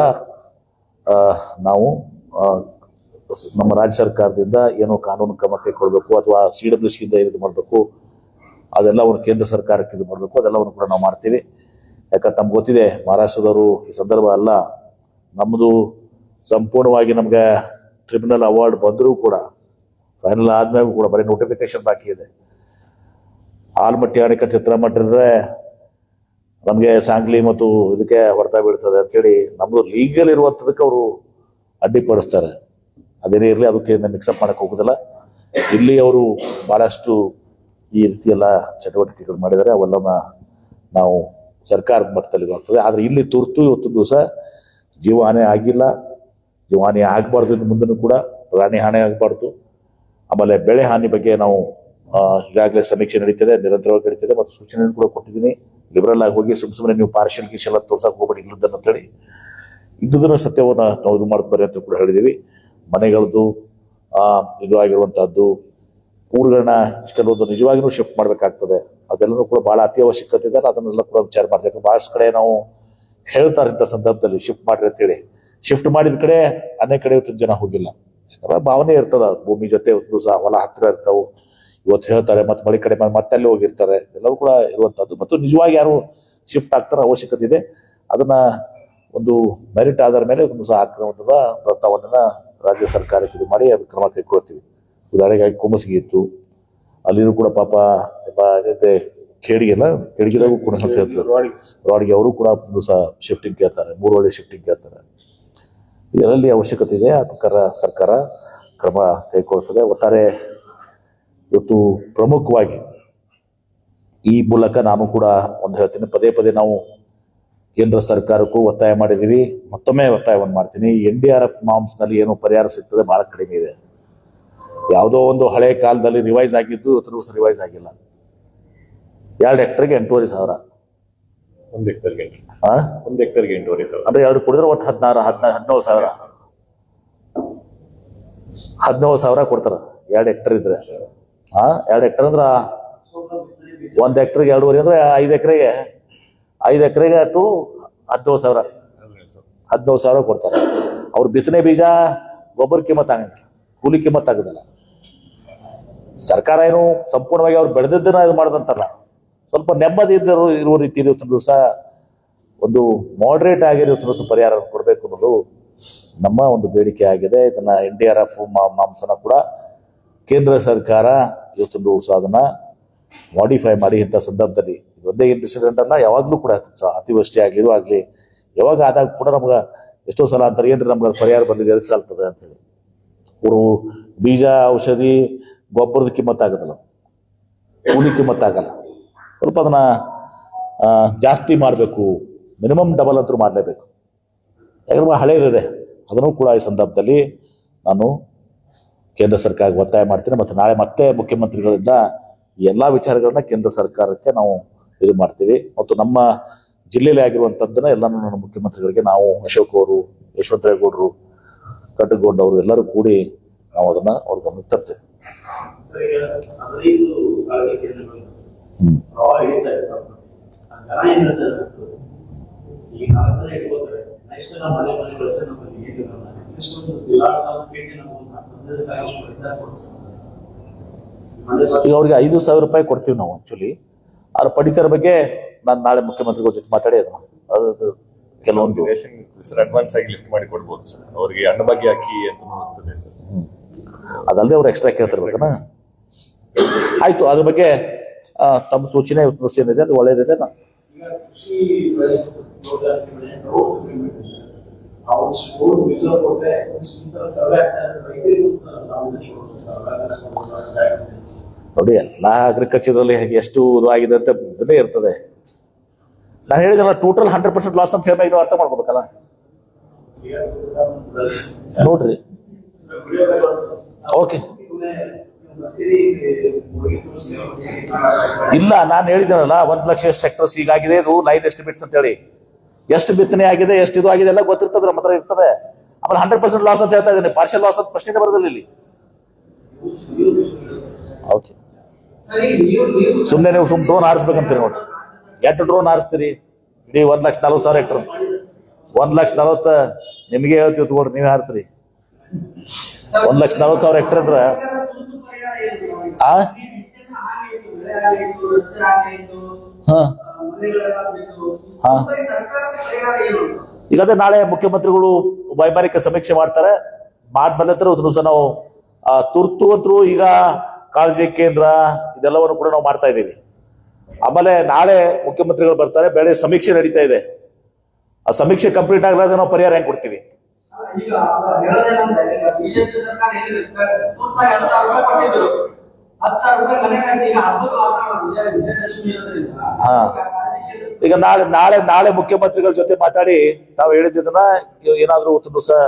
ನಾವು ನಮ್ಮ ರಾಜ್ಯ ಸರ್ಕಾರದಿಂದ ಏನೋ ಕಾನೂನು ಕ್ರಮಕ್ಕೆ ಕೊಡಬೇಕು ಅಥವಾ CWCಯಿಂದ ಇದು ಮಾಡಬೇಕು, ಅದೆಲ್ಲವನ್ನು ಕೇಂದ್ರ ಸರ್ಕಾರಕ್ಕೆ ಇದು ಮಾಡಬೇಕು, ಅದೆಲ್ಲವನ್ನು ಕೂಡ ನಾವು ಮಾಡ್ತೀವಿ. ಯಾಕಂದ್ರೆ ನಮ್ಗೆ ಗೊತ್ತಿದೆ ಮಹಾರಾಷ್ಟ್ರದವರು ಈ ಸಂದರ್ಭ ಅಲ್ಲ, ನಮ್ಮದು ಸಂಪೂರ್ಣವಾಗಿ ನಮ್ಗೆ ಟ್ರಿಬ್ಯುನಲ್ ಅವಾರ್ಡ್ ಬಂದರೂ ಕೂಡ ಫೈನಲ್ ಆದ್ಮೇಲೆ ಕೂಡ ಬರೀ ನೋಟಿಫಿಕೇಶನ್ ಬಾಕಿ ಇದೆ. ಆಲ್ಮಟ್ಟಿ ಅಣೆಕಟ್ಟು ಚಿತ್ರ ಮಾಡಿದ್ರೆ ನಮಗೆ ಸಾಂಗ್ಲಿ ಮತ್ತು ಇದಕ್ಕೆ ಹೊರತಾ ಬೀಳ್ತದೆ ಅಂತೇಳಿ ನಮ್ಮದು ಲೀಗಲ್ ಇರುವಂಥದಕ್ಕೆ ಅವರು ಅಡ್ಡಿಪಡಿಸ್ತಾರೆ. ಅದೇನೇ ಇರಲಿ, ಅದಕ್ಕೆ ಮಿಕ್ಸಪ್ ಮಾಡಕ್ಕೆ ಹೋಗೋದಿಲ್ಲ. ಇಲ್ಲಿ ಅವರು ಭಾಳಷ್ಟು ಈ ರೀತಿಯೆಲ್ಲ ಚಟುವಟಿಕೆಗಳು ಮಾಡಿದ್ದಾರೆ. ಅವೆಲ್ಲನ ನಾವು ಸರ್ಕಾರದ ಮಟ್ಟದಲ್ಲಿ ಆಗ್ತದೆ. ಆದರೆ ಇಲ್ಲಿ ತುರ್ತು ಇವತ್ತು ದಿವಸ ಜೀವಹಾನಿ ಆಗಿಲ್ಲ, ಜೀವಹಾನಿ ಆಗಬಾರ್ದು. ಇನ್ನು ಮುಂದೂ ಕೂಡ ಪ್ರಾಣಿ ಹಾನಿ ಆಗಬಾರ್ದು. ಆಮೇಲೆ ಬೆಳೆ ಹಾನಿ ಬಗ್ಗೆ ನಾವು ಈಗಾಗಲೇ ಸಮೀಕ್ಷೆ ನಡೀತಿದೆ, ನಿರಂತರವಾಗಿ ನಡೀತಿದೆ ಮತ್ತು ಸೂಚನೆಯನ್ನು ಕೂಡ ಕೊಟ್ಟಿದ್ದೀನಿ. ಲಿಬರಲ್ ಆಗಿ ಹೋಗಿ ಸುಮ್ಮನೆ ನೀವು ಪಾರ್ಷಲ್ ಗೀಶಲ್ ತೋರ್ಸಕ್ಕೆ ಹೋಗ್ಬೇಡಿ ಇಲ್ಲದನ್ನು ಅಂತೇಳಿ ಇದ್ದುದನ್ನು ಸತ್ಯವನ್ನು ನಾವು ಇದು ಮಾಡ್ತಾರೆ ಅಂತ ಕೂಡ ಹೇಳಿದ್ದೀವಿ. ಮನೆಗಳದ್ದು ಇದು ಆಗಿರುವಂತಹದ್ದು ಊರುಗಳನ್ನ ಇಷ್ಟೆಲ್ಲೊಂದು ನಿಜವಾಗಿಯೂ ಶಿಫ್ಟ್ ಮಾಡಬೇಕಾಗ್ತದೆ. ಅದೆಲ್ಲನೂ ಕೂಡ ಬಹಳ ಅತ್ಯವಶ್ಯಕತೆ ಇದೆ. ಅದನ್ನೆಲ್ಲ ಕೂಡ ವಿಚಾರ ಮಾಡ್ಬೇಕು. ಬಹಳಷ್ಟು ಕಡೆ ನಾವು ಹೇಳ್ತಾರೆ ಇಂಥ ಸಂದರ್ಭದಲ್ಲಿ ಶಿಫ್ಟ್ ಮಾಡ್ರಿ ಅಂತೇಳಿ. ಶಿಫ್ಟ್ ಮಾಡಿದ ಕಡೆ ಅನೇಕ ಕಡೆ ಇವತ್ತು ಜನ ಹೋಗಿಲ್ಲ. ಯಾಕಂದ್ರೆ ಭಾವನೆ ಇರ್ತದ, ಭೂಮಿ ಜೊತೆ ದಿವಸ ಹೊಲ ಹತ್ತಿರ ಇರ್ತಾವೆ. ಇವತ್ತು ಹೇಳ್ತಾರೆ ಮತ್ತೆ ಮಳೆ ಕಡೆ ಮತ್ತೆ ಅಲ್ಲಿ ಹೋಗಿರ್ತಾರೆ. ಎಲ್ಲವೂ ಕೂಡ ಇರುವಂತಹದ್ದು ಮತ್ತು ನಿಜವಾಗಿ ಯಾರು ಶಿಫ್ಟ್ ಆಗ್ತಾರ ಅವಶ್ಯಕತೆ ಇದೆ. ಅದನ್ನ ಒಂದು ಮೆರಿಟ್ ಆಧಾರ ಮೇಲೆ ಒಂದು ಸಹ ಹಾಕುವಂಥದ ಪ್ರಸ್ತಾವನೆಯನ್ನ ರಾಜ್ಯ ಸರ್ಕಾರಕ್ಕೆ ಇದು ಮಾಡಿ ಅದು ಕ್ರಮ ಕೈಗೊಳ್ತೀವಿ. ಉದಾಹರಣೆಗಾಗಿ ಕುಮಸ್ಗಿ ಇತ್ತು, ಅಲ್ಲಿನೂ ಕೂಡ ಪಾಪ ಕೆಡಿಗೆದಾಗೂ ಕೂಡ ರಾಡ್ಗೆ ಅವರು ಕೂಡ ಒಂದು ಸಹ ಶಿಫ್ಟಿಂಗ್ ಕೇಳ್ತಾರೆ, 3 ಒಳ್ಳೆ ಶಿಫ್ಟಿಂಗ್ ಕೇಳ್ತಾರೆ. ಇದರಲ್ಲಿ ಅವಶ್ಯಕತೆ ಇದೆ, ಅದಕ್ಕಾರ ಸರ್ಕಾರ ಕ್ರಮ ಕೈಗೊಳ್ತದೆ. ಒಟ್ಟಾರೆ ಇವತ್ತು ಪ್ರಮುಖವಾಗಿ ಈ ಮೂಲಕ ನಾನು ಕೂಡ ಒಂದು ಹೇಳ್ತೀನಿ, ಪದೇ ಪದೇ ನಾವು ಕೇಂದ್ರ ಸರ್ಕಾರಕ್ಕೂ ಒತ್ತಾಯ ಮಾಡಿದ್ದೀವಿ, ಮತ್ತೊಮ್ಮೆ ಒತ್ತಾಯವನ್ನು ಮಾಡ್ತೀನಿ. NDRF ನಾರ್ಮ್ಸ್ನಲ್ಲಿ ಏನು ಪರಿಹಾರ ಸಿಗ್ತದೆ ಬಹಳ ಕಡಿಮೆ ಇದೆ. ಯಾವುದೋ ಒಂದು ಹಳೆ ಕಾಲದಲ್ಲಿ ರಿವೈಸ್ ಆಗಿದ್ದು ಇವತ್ತು ದಿವಸ ರಿವೈಸ್ ಆಗಿಲ್ಲ. 2 ಹೆಕ್ಟರ್ಗೆ 8,500. 1 ಹೆಕ್ಟರ್ಗೆ 8,500 ಅಂದ್ರೆ ಅವ್ರು ಕೊಡಿದ್ರೆ ಒಟ್ಟು 17,000 17,000 ಕೊಡ್ತಾರ 2 ಹೆಕ್ಟರ್ ಇದ್ರೆ. 2 ಹೆಕ್ಟರ್ ಅಂದ್ರ 1 ಹೆಕ್ಟರ್ಗೆ 2.5 ಅಂದ್ರೆ 5 ಎಕರೆಗೆ 17,000 ಕೊಡ್ತಾರೆ. ಅವ್ರು ಬಿತ್ತನೆ ಬೀಜ ಗೊಬ್ಬರ ಕಿಮ್ಮತ್ ಆಗಂಗಿಲ್ಲ, ಕೂಲಿ ಕಿಮ್ಮತ್ ಆಗುದಿಲ್ಲ. ಸರ್ಕಾರ ಏನು ಸಂಪೂರ್ಣವಾಗಿ ಅವ್ರು ಬೆಳೆದದ್ದನ್ನ ಇದು ಮಾಡೋದಂತಲ್ಲ, ಸ್ವಲ್ಪ ನೆಮ್ಮದಿ ಇರುವ ರೀತಿ ಇವತ್ತು ದಿವಸ ಒಂದು ಮಾಡರೇಟ್ ಆಗಿರೋ ಪರಿಹಾರ ಕೊಡಬೇಕು ಅನ್ನೋದು ನಮ್ಮ ಒಂದು ಬೇಡಿಕೆ ಆಗಿದೆ. ಇದನ್ನ NDRF ಮಾಂಸನ ಕೂಡ ಕೇಂದ್ರ ಸರ್ಕಾರ ಇವತ್ತು ದಿವಸ ಅದನ್ನ ಮಾಡಿಫೈ ಮಾಡಿ ಇಂಥ ಸಂದರ್ಭದಲ್ಲಿ ಇದೊಂದೇ ಇನ್ಸಿಡೆಂಟ್ ಅಲ್ಲ, ಯಾವಾಗಲೂ ಕೂಡ ಅತಿವೃಷ್ಟಿ ಆಗಲಿ ಆಗಲಿ ಯಾವಾಗ ಆದಾಗ ಕೂಡ ನಮ್ಗೆ ಎಷ್ಟೋ ಸಲ ಅಂತಾರೆ ಏನ್ರಿ ನಮ್ಗೆ ಪರಿಹಾರ ಬಂದಿದೆ ಎದಕ್ಕೆ ಸಾಲ್ತದೆ ಅಂತೇಳಿ. ಅವರು ಬೀಜ ಔಷಧಿ ಗೊಬ್ಬರದ ಕಿಮ್ಮತ್ ಆಗೋದಿಲ್ಲ, ಕೂಲಿ ಕಿಮ್ಮತ್ ಆಗಲ್ಲ. ಸ್ವಲ್ಪ ಅದನ್ನ ಜಾಸ್ತಿ ಮಾಡಬೇಕು, ಮಿನಿಮಮ್ ಡಬಲ್ ಅಂತೂ ಮಾಡಲೇಬೇಕು. ಯಾಕಂದ್ರೆ ಹಳೇದಿದೆ. ಅದನ್ನು ಕೂಡ ಈ ಸಂದರ್ಭದಲ್ಲಿ ನಾನು ಕೇಂದ್ರ ಸರ್ಕಾರಕ್ಕೆ ಒತ್ತಾಯ ಮಾಡ್ತೀನಿ. ಮತ್ತು ನಾಳೆ ಮತ್ತೆ ಮುಖ್ಯಮಂತ್ರಿಗಳಿಂದ ಎಲ್ಲ ವಿಚಾರಗಳನ್ನ ಕೇಂದ್ರ ಸರ್ಕಾರಕ್ಕೆ ನಾವು ಇದು ಮಾಡ್ತೀವಿ. ಮತ್ತು ನಮ್ಮ ಜಿಲ್ಲೆಯಲ್ಲಿ ಆಗಿರುವಂಥದ್ದನ್ನ ಎಲ್ಲನೂ ನನ್ನ ಮುಖ್ಯಮಂತ್ರಿಗಳಿಗೆ ನಾವು ಅಶೋಕ್ ಅವರು, ಯಶವಂತರೇಗೌಡರು, ಕಟ್ಟಗೌಡ ಅವರು ಎಲ್ಲರೂ ಕೂಡಿ ನಾವು ಅದನ್ನ ಅವ್ರ ಗಮನಕ್ಕೆ ತರ್ತೇವೆ. ಈಗ ಅವ್ರಿಗೆ 5,000 ರೂಪಾಯಿ ಕೊಡ್ತೀವಿ ನಾವು ಆಕ್ಚುಲಿ. ಅವ್ರ ಪಡಿತರ ಬಗ್ಗೆ ನಾನು ನಾಳೆ ಮುಖ್ಯಮಂತ್ರಿಗಳ ಜೊತೆ ಮಾತಾಡಿ ಅದು ಕೆಲವೊಂದು ಸರ್ ಅಡ್ವಾನ್ಸ್ ಆಗಿ ಲಿಫ್ಟ್ ಮಾಡಿ ಕೊಡ್ಬೋದು ಸರ್. ಅವರಿಗೆ ಅನ್ನಭಾಗ್ಯ ಅಕ್ಕಿ ಅಂತ ಬರ್ತದೆ ಸರ್. ಅದಲ್ಲದೆ ಅವ್ರು ಎಕ್ಸ್ಟ್ರಾ ಕೇಳ್ತಿರ್ಬೇಕನ. ಆಯ್ತು, ಅದ್ರ ಬಗ್ಗೆ ತಮ್ಮ ಸೂಚನೆ ಏನಿದೆ ಅದು ಒಳ್ಳೇದಿದೆ. ನೋಡಿ, ಎಲ್ಲ ಅಗ್ರಿಕಲ್ಚರಲ್ಲಿ ಎಷ್ಟು ಇದು ಆಗಿದೆ ಅಂತ ಇದನ್ನೇ ಇರ್ತದೆ. ನಾನು ಹೇಳಿದಲ್ಲ, ಟೋಟಲ್ 100% ಲಾಸ್ ಅಂತ ಹೇಳಿ ಅರ್ಥ ಮಾಡ್ಕೋಬೇಕಲ್ಲ. ನೋಡ್ರಿ, ಓಕೆ, ಇಲ್ಲ ನಾನು ಹೇಳಿದ್ದೇನಲ್ಲ 1 ಲಕ್ಷ ಎಷ್ಟು ಹೆಕ್ಟರ್ಸ್ ಈಗಾಗಿದೆ, ಇದು ಲೈನ್ ಎಸ್ಟಿಮೇಟ್ಸ್ ಅಂತ ಹೇಳಿ. ಎಷ್ಟು ಬಿತ್ತನೆ ಆಗಿದೆ, ಎಷ್ಟು ಇದು ಆಗಿದೆ ಎಲ್ಲ ಗೊತ್ತಿರ್ತದೆ, ನಮ್ಮ ಹತ್ರ ಇರ್ತದೆ. ಆಮೇಲೆ 100% ಲಾಸ್ ಅಂತ ಹೇಳ್ತಾ ಇದ್ದೀನಿ, ಪಾರ್ಷಿಯಲ್ ಲಾಸ್ ಅಂತ ಪ್ರಶ್ನೆ ಬರೋದಿಲ್ಲ ಇಲ್ಲಿ. ಓಕೆ, ಸುಮ್ಮನೆ ನೀವು ಡ್ರೋನ್ ಹಾರಿಸ್ಬೇಕಂತೀರಿ ನೋಡಿ. ಎಷ್ಟು ಡ್ರೋನ್ ಹಾರಿಸ್ತೀರಿ? ಇಡೀ 1,40,000 ಹೆಕ್ಟರ್, 1,40,000 ನಿಮಗೆ ಹೇಳ್ತೀವಿ ತಗೊಳ್ರಿ, ನೀವೇ ಹಾರ್ತೀರಿ. 1,40,000 ಹೆಕ್ಟರ್ ಅಂದ್ರ ಈಗ ಅದೇ ನಾಳೆ ಮುಖ್ಯಮಂತ್ರಿಗಳು ವೈಮಾನಿಕ ಸಮೀಕ್ಷೆ ಮಾಡ್ತಾರೆ. ಮಾಡ್ಮೇಲೆ ಸಹ ನಾವು ತುರ್ತು ಅಂತರೂ ಈಗ ಕಾಳಜಿ ಕೇಂದ್ರ ಇದೆಲ್ಲವನ್ನು ಕೂಡ ನಾವು ಮಾಡ್ತಾ ಇದ್ದೀವಿ. ಆಮೇಲೆ ನಾಳೆ ಮುಖ್ಯಮಂತ್ರಿಗಳು ಬರ್ತಾರೆ, ಬೆಳೆ ಸಮೀಕ್ಷೆ ನಡೀತಾ ಇದೆ. ಆ ಸಮೀಕ್ಷೆ ಕಂಪ್ಲೀಟ್ ಆಗಲಾದ್ರೆ ನಾವು ಪರಿಹಾರ ಹೆಂಗ್ ಕೊಡ್ತೀವಿ? ಈಗ ನಾಳೆ ಮುಖ್ಯಮಂತ್ರಿಗಳ ಜೊತೆ ಮಾತಾಡಿ ನಾವು ಹೇಳಿದ್ದನ್ನ ಏನಾದ್ರೂ ಒಂದು ಸಹ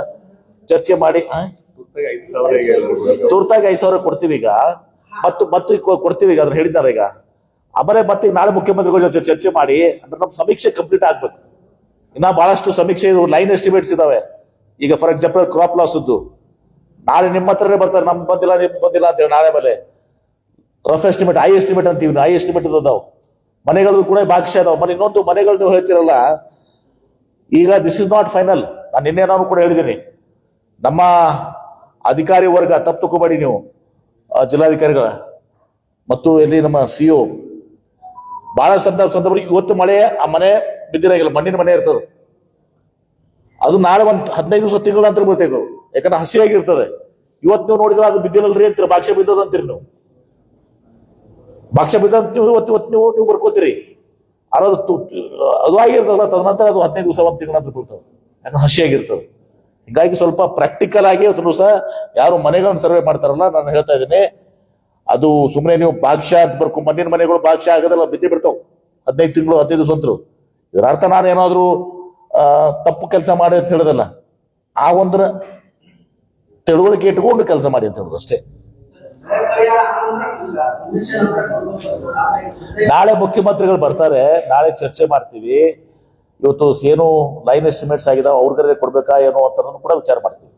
ಚರ್ಚೆ ಮಾಡಿ ತುರ್ತಾಗಿ 5,000 ಕೊಡ್ತೀವಿ ಈಗ, ಮತ್ತು ಕೊಡ್ತೀವಿ ಈಗ, ಅದ್ರ ಹೇಳಿದ್ದಾರೆ ಈಗ. ಆಮೇಲೆ ಮತ್ತೆ ನಾಳೆ ಮುಖ್ಯಮಂತ್ರಿಗಳ ಜೊತೆ ಚರ್ಚೆ ಮಾಡಿ ಅಂದ್ರೆ ನಮ್ಮ ಸಮೀಕ್ಷೆ ಕಂಪ್ಲೀಟ್ ಆಗ್ಬೇಕು. ಇನ್ನ ಬಹಳಷ್ಟು ಸಮೀಕ್ಷೆ ಲೈನ್ ಎಸ್ಟಿಮೇಟ್ಸ್ ಇದಾವೆ. ಈಗ ಫಾರ್ ಎಕ್ಸಾಂಪಲ್ ಕ್ರಾಪ್ ಲಾಸ್ ನಾಳೆ ನಿಮ್ಮ ಹತ್ರನೇ ಬರ್ತಾರೆ, ನಮ್ ಬಂದಿಲ್ಲ ನಿಮ್ ಬಂದಿಲ್ಲ ಅಂತೇಳಿ. ನಾಳೆ ಮೇಲೆ ರಫ್ ಎಸ್ಟಿಮೇಟ್, ಹೈ ಎಸ್ಟಿಮೇಟ್ ಅಂತೀವಿ, ಹೈ ಎಸ್ಟಿಮೇಟ್ ಇದಾವ್. ಮನೆಗಳು ಕೂಡ ಭಾಗಶಃ ಇದಾವೆ. ಆಮೇಲೆ ಇನ್ನೊಂದು ಮನೆಗಳು ನೀವು ಹೇಳ್ತಿರಲ್ಲ, ಈಗ ದಿಸ್ ಇಸ್ ನಾಟ್ ಫೈನಲ್. ನಾನು ಕೂಡ ಹೇಳಿದ್ದೀನಿ, ನಮ್ಮ ಅಧಿಕಾರಿ ವರ್ಗ ತಪ್ಪು ತಗೋಬೇಡಿ ನೀವು, ಜಿಲ್ಲಾಧಿಕಾರಿಗಳ ಮತ್ತು ಇಲ್ಲಿ ನಮ್ಮ ಸಿಒ ಬಹಳ ಸಂದರ್ಭ ಇವತ್ತು ಮಳೆ ಆ ಮನೆ ಬಿದ್ದಿರಂಗಿಲ್ಲ, ಮಣ್ಣಿನ ಮನೆ ಇರ್ತದೆ. ಅದು ನಾಳೆ 15 ತಿಂಗಳ ನಂತರ ಬರ್ತೈತೆ, ಯಾಕಂದ್ರೆ ಹಸಿಯಾಗಿರ್ತದೆ. ಇವತ್ತು ನೀವು ನೋಡಿದ್ರೆ ಅದು ಬಿದ್ದಿಲ್ಲಲ್ರಿ ಅಂತೀರಿ, ಭಾಷೆ ಬಿದ್ದದ ಅಂತೀರಿ ನೀವು. ಭಾಷೆ ಬಿದ್ದ ನೀವು ನೀವು ಬರ್ಕೋತೀರಿ. ಅದು ಆಗಿರ್ತದಲ್ಲ, ತದನಂತರ ಅದು 15 ದಿವಸ 1 ತಿಂಗಳ ನಂತರ ಬರ್ತದೆ, ಯಾಕಂದ್ರೆ ಹಸಿಯಾಗಿರ್ತದೆ. ಹೀಗಾಗಿ ಸ್ವಲ್ಪ ಪ್ರಾಕ್ಟಿಕಲ್ ಆಗಿ ಇವತ್ತು ಸಹ ಯಾರು ಮನೆಗಳನ್ನ ಸರ್ವೆ ಮಾಡ್ತಾರಲ್ಲ, ನಾನು ಹೇಳ್ತಾ ಇದ್ದೀನಿ, ಅದು ಸುಮ್ಮನೆ ನೀವು ಭಾಗಶಃ ಅಂತ ಬರ್ಕೊಂಡು ಮಣ್ಣಿನ ಮನೆಗಳು ಭಾಗಶಃ ಆಗೋದಲ್ಲ, ಬಿದ್ದೆ ಬಿಡ್ತಾವ್ 15 ತಿಂಗಳು 15 ದಿವಸ ಅಂತರು. ಇದರ ಅರ್ಥ ನಾನು ಏನಾದ್ರು ತಪ್ಪು ಕೆಲಸ ಮಾಡಿ ಅಂತ ಹೇಳೋದಲ್ಲ, ಆ ಒಂದರ ತಿಳುವಳಿಕೆ ಇಟ್ಕೊಂಡು ಕೆಲಸ ಮಾಡಿ ಅಂತ ಹೇಳೋದು ಅಷ್ಟೇ. ನಾಳೆ ಮುಖ್ಯಮಂತ್ರಿಗಳು ಬರ್ತಾರೆ, ನಾಳೆ ಚರ್ಚೆ ಮಾಡ್ತೀವಿ. ಇವತ್ತು ಏನು ಲೈನ್ ಎಸ್ಟಿಮೇಟ್ಸ್ ಆಗಿದಾವ ಅವ್ರಿಗೆ ಕೊಡ್ಬೇಕಾ ಏನೋ ಅಂತ ಕೂಡ ವಿಚಾರ ಮಾಡ್ತೀವಿ.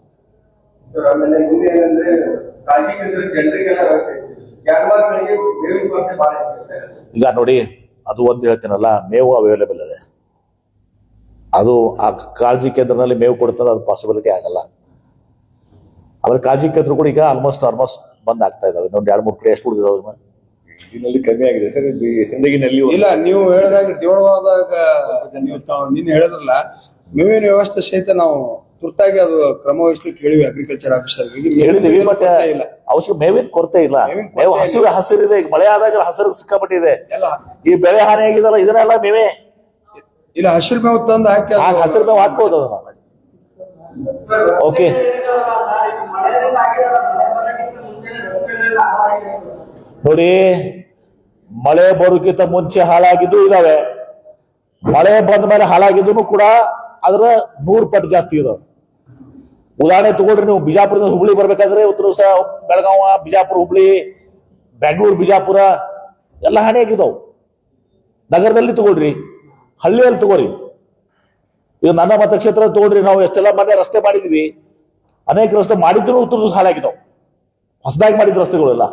ಈಗ ನೋಡಿ, ಅದು ಒಂದು ಹೇಳ್ತೀನಲ್ಲ, ಮೇವು ಅವೈಲೇಬಲ್ ಇದೆ. ಅದು ಆ ಕಾಳಜಿ ಕೇಂದ್ರದಲ್ಲಿ ಮೇವು ಕೊಡ್ತಾರೆ, ಅದು ಪಾಸಿಬಿಲಿಟಿ ಆಗಲ್ಲ. ಆಮೇಲೆ ಕಾಳಜಿ ಕೇಂದ್ರ ಕೂಡ ಈಗ ಆಲ್ಮೋಸ್ಟ್ ಬಂದ್ ಆಗ್ತಾ ಇದಾವೆ. ಇನ್ನೊಂದು 2-3 ಕಡೆ ಎಷ್ಟು ಉಳಿದಿದಾವೆ, ಇಲ್ಲಿ ಕಮ್ಮಿ ಆಗಿದೆ ಸರ್. ಸಿಂದಗಿನಲ್ಲಿ ಇಲ್ಲ, ನೀವು ಹೇಳಿದಾಗ ದೇವಳವಾದಾಗ ನೀನು ಹೇಳಿದ್ರಲ್ಲ, ಮೇವಿನ ವ್ಯವಸ್ಥೆ ಸಹಿತ ನಾವು ತುರ್ತಾಗಿ ಅದು ಕ್ರಮ ವಹಿಸ್ಲಿಕ್ಕೆ ಹೇಳಿವಿ ಅಗ್ರಿಕಲ್ಚರ್ ಆಫೀಸರ್ಗಳಿಗೆ. ಹೇಳಿದೀವಿ, ಬಟ್ ಅವಶ್ಯ ಮೇವಿನ ಕೊರತೆ ಇಲ್ಲ. ಮೇವು ಹಸಿರಿದೆ. ಈಗ ಮಳೆ ಆದಾಗ ಹಸಿರು ಸಿಕ್ಕಾಪಟ್ಟಿದೆ. ಈ ಬೆಳೆ ಹಾನಿ ಆಗಿದಲ್ಲ, ಇದನ್ನೆಲ್ಲ ಮೇವೇ ಇಲ್ಲ, ಹಸಿರು ಮೇವು ತಂದು ಹಾಕಿ ಹಸಿರು ಮೇವು ಹಾಕ್ಬೋದು. ಓಕೆ, ನೋಡಿ, ಮಳೆ ಬರೋಕ್ಕಿಂತ ಮುಂಚೆ ಹಾಳಾಗಿದ್ದು ಇದಾವೆ, ಮಳೆ ಬಂದ ಮೇಲೆ ಹಾಳಾಗಿದ್ದು ಕೂಡ ಅದ್ರ 100 ಪಟ್ಟು ಜಾಸ್ತಿ ಇದಾವೆ. ಉದಾಹರಣೆ ತಗೊಳ್ರಿ, ನೀವು ಬಿಜಾಪುರದಿಂದ ಹುಬ್ಳಿ ಬರ್ಬೇಕಾದ್ರೆ ಇವತ್ತು ಸಹ ಬೆಳಗಾವ, ಬಿಜಾಪುರ, ಹುಬ್ಳಿ, ಬೆಂಗಳೂರು, ಬಿಜಾಪುರ ಎಲ್ಲ ಹಾನಿ ಆಗಿದಾವ್. ನಗರದಲ್ಲಿ ತಗೊಳ್ರಿ, ಹಳ್ಳಿಯಲ್ಲಿ ತಗೋರಿ. ಈಗ ನನ್ನ ಮತಕ್ಷೇತ್ರ ತಗೊಳ್ರಿ, ನಾವು ಎಷ್ಟೆಲ್ಲ ಮನೆ ರಸ್ತೆ ಮಾಡಿದ್ವಿ, ಅನೇಕ ರಸ್ತೆ ಮಾಡಿದ್ರು ಉತ್ತರ ಹಾಳಾಗಿದ್ದಾವ್. ಹೊಸದಾಗಿ ಮಾಡಿದ ರಸ್ತೆಗಳೆಲ್ಲ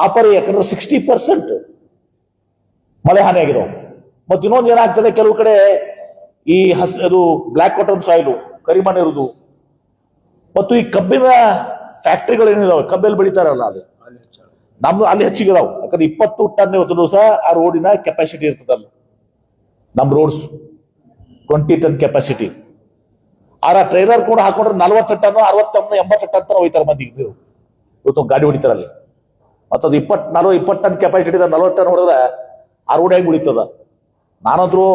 ಆಪರಿ ಯಾಕಂದ್ರೆ 60% ಮಳೆ ಹಾನಿ ಆಗಿದಾವೆ. ಮತ್ತು ಇನ್ನೊಂದು ಏನಾಗ್ತದೆ, ಕೆಲವು ಕಡೆ ಈ ಅದು ಬ್ಲ್ಯಾಕ್ ಕಾಟನ್ ಸಾಯಿಲು, ಕರಿಮಣ್ಣು ಇರುವುದು, ಮತ್ತು ಈ ಕಬ್ಬಿನ ಫ್ಯಾಕ್ಟ್ರಿಗಳು ಏನಿದಾವೆ, ಕಬ್ಬೆಲ್ಲಿ ಬೆಳಿತಾರಲ್ಲ ಅದು ನಮ್ದು ಅಲ್ಲಿ ಹೆಚ್ಚಿಗಿದಾವೆ. ಯಾಕಂದ್ರೆ 20 ಟನ್ ಇವತ್ತು ದಿವಸ ಆ ರೋಡಿನ ಕೆಪಾಸಿಟಿ ಇರ್ತದಲ್ಲ. ನಮ್ಮ ರೋಡ್ಸ್ 20 ಟನ್ ಕೆಪಾಸಿಟಿ. ಆರ ಟ್ರೈಲರ್ ಕೂಡ ಹಾಕೊಂಡ್ರೆ 40 ಟನ್ 60 ಟನ್ 80 ಟನ್ ತರ ಹೋಯ್ತಾರೆ ಮಂದಿಗೆ. ನೀವು ಇವತ್ತು ಗಾಡಿ ಹೊಡಿತಾರಲ್ಲಿ, ಮತ್ತದು 20 ಟನ್ ಕೆಪಾಸಿಟಿ 40 ಟನ್ ಹೊಡೆದ್ರೆ ಆ ರೋಡ್ ಹೆಂಗ್ ಉಳಿತದ? ನಾನಂದ್ರು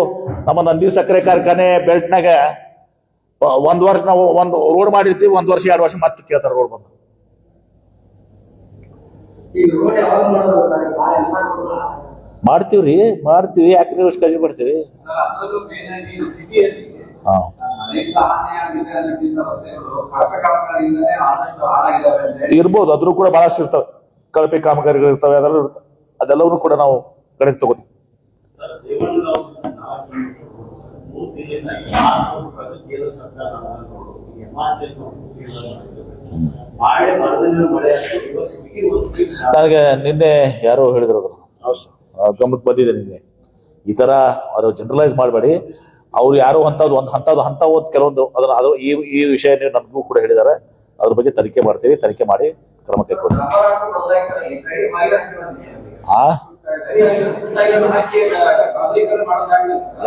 ನಮ್ಮ ನಂದಿ ಸಕ್ಕರೆ ಕಾರ್ಖಾನೆ ಬೆಲ್ಟ್ನಾಗ ಒಂದ್ ವರ್ಷ ನಾವು ಒಂದು ರೋಡ್ ಮಾಡಿರ್ತೀವಿ, 1 ವರ್ಷ 2 ವರ್ಷ ಮತ್ತೆ ಕೇಳ್ತಾರೆ ರೋಡ್ ಬಂದು. ಮಾಡ್ತೀವ್ರಿ, ಯಾಕೆ ನೀವು ಕಜಿ ಮಾಡ್ತೀವಿ? ಹಾ, ಇರ್ಬೋದು, ಅದ್ರೂ ಕೂಡ ಬಹಳಷ್ಟು ಇರ್ತವೆ, ಕಳಪೆ ಕಾಮಗಾರಿಗಳು ಇರ್ತವೆ, ಅದೆಲ್ಲವೂ ಕೂಡ ನಾವು ಕಡೆಗೆ ತಗೋತೀವಿ. ನನಗೆ ನಿನ್ನೆ ಯಾರೋ ಹೇಳಿದ್ರು, ಗಮನಕ್ಕೆ ಬಂದಿದೆ ನಿನ್ನೆ. ಈ ತರ ಅವರು ಜನರಲೈಸ್ ಮಾಡಬೇಡಿ. ಅವ್ರು ಯಾರೋ ಹಂತದ್ದು ಕೆಲವೊಂದು ಅದನ್ನ ಈ ವಿಷಯ ನೀವು ನಮಗೂ ಕೂಡ ಹೇಳಿದ್ದಾರೆ. ಅದ್ರ ಬಗ್ಗೆ ತನಿಖೆ ಮಾಡ್ತೀವಿ, ತನಿಖೆ ಮಾಡಿ ಕ್ರಮ ಕೈಗೊಳ್ತೀವಿ.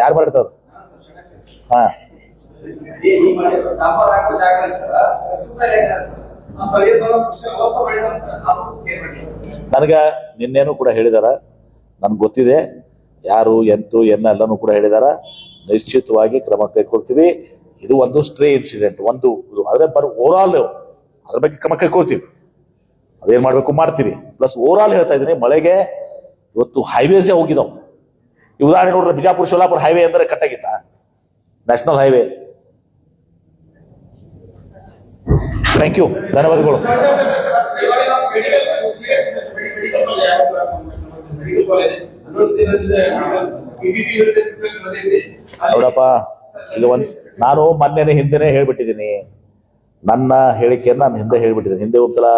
ಯಾರು ಮಾಡ್ತಾರ? ಹಾ, ನನಗ ನಿನ್ನೇನು ಕೂಡ ಹೇಳಿದಾರ, ನನ್ಗೆ ಗೊತ್ತಿದೆ ಯಾರು ಎಂತು ಎಲ್ಲನೂ ಕೂಡ ಹೇಳಿದಾರ. ನಿಶ್ಚಿತವಾಗಿ ಕ್ರಮ ಕೈಗೊಳ್ತೀವಿ. ಇದು ಒಂದು ಸ್ಟ್ರೇ ಇನ್ಸಿಡೆಂಟ್, ಆದ್ರೆ ಓವರ್ ಆಲ್ ಅದ್ರ ಬಗ್ಗೆ ಕ್ರಮ ಕೈಗೊಳ್ತೀವಿ. ಅದೇನ್ ಮಾಡ್ಬೇಕು ಮಾಡ್ತೀವಿ. ಪ್ಲಸ್ ಓವರ್ ಆಲ್ ಹೇಳ್ತಾ ಇದ್ದೀನಿ, ಮಳೆಗೆ ಇವತ್ತು ಹೈವೇಸೇ ಹೋಗಿದಾವ್. ಈ ಉದಾಹರಣೆ ನೋಡ್ರೆ ಬಿಜಾಪುರ ಸೋಲಾಪುರ ಹೈವೇ ಅಂದ್ರೆ ಕಟ್ಟಾಗಿತ್ತ, ನ್ಯಾಷನಲ್ ಹೈವೇ. ಥ್ಯಾಂಕ್ ಯು, ಧನ್ಯವಾದಗಳು. ನೋಡಪ್ಪ, ಈಗ ನಾನು ಹಿಂದೆನೆ ಹೇಳ್ಬಿಟ್ಟಿದ್ದೀನಿ, ನನ್ನ ಹೇಳಿಕೆಯನ್ನು ನಾನು ಹಿಂದೆ ಹೇಳ್ಬಿಟ್ಟಿದ್ದೀನಿ. ಹಿಂದೆ ಒಂದ್ಸಲ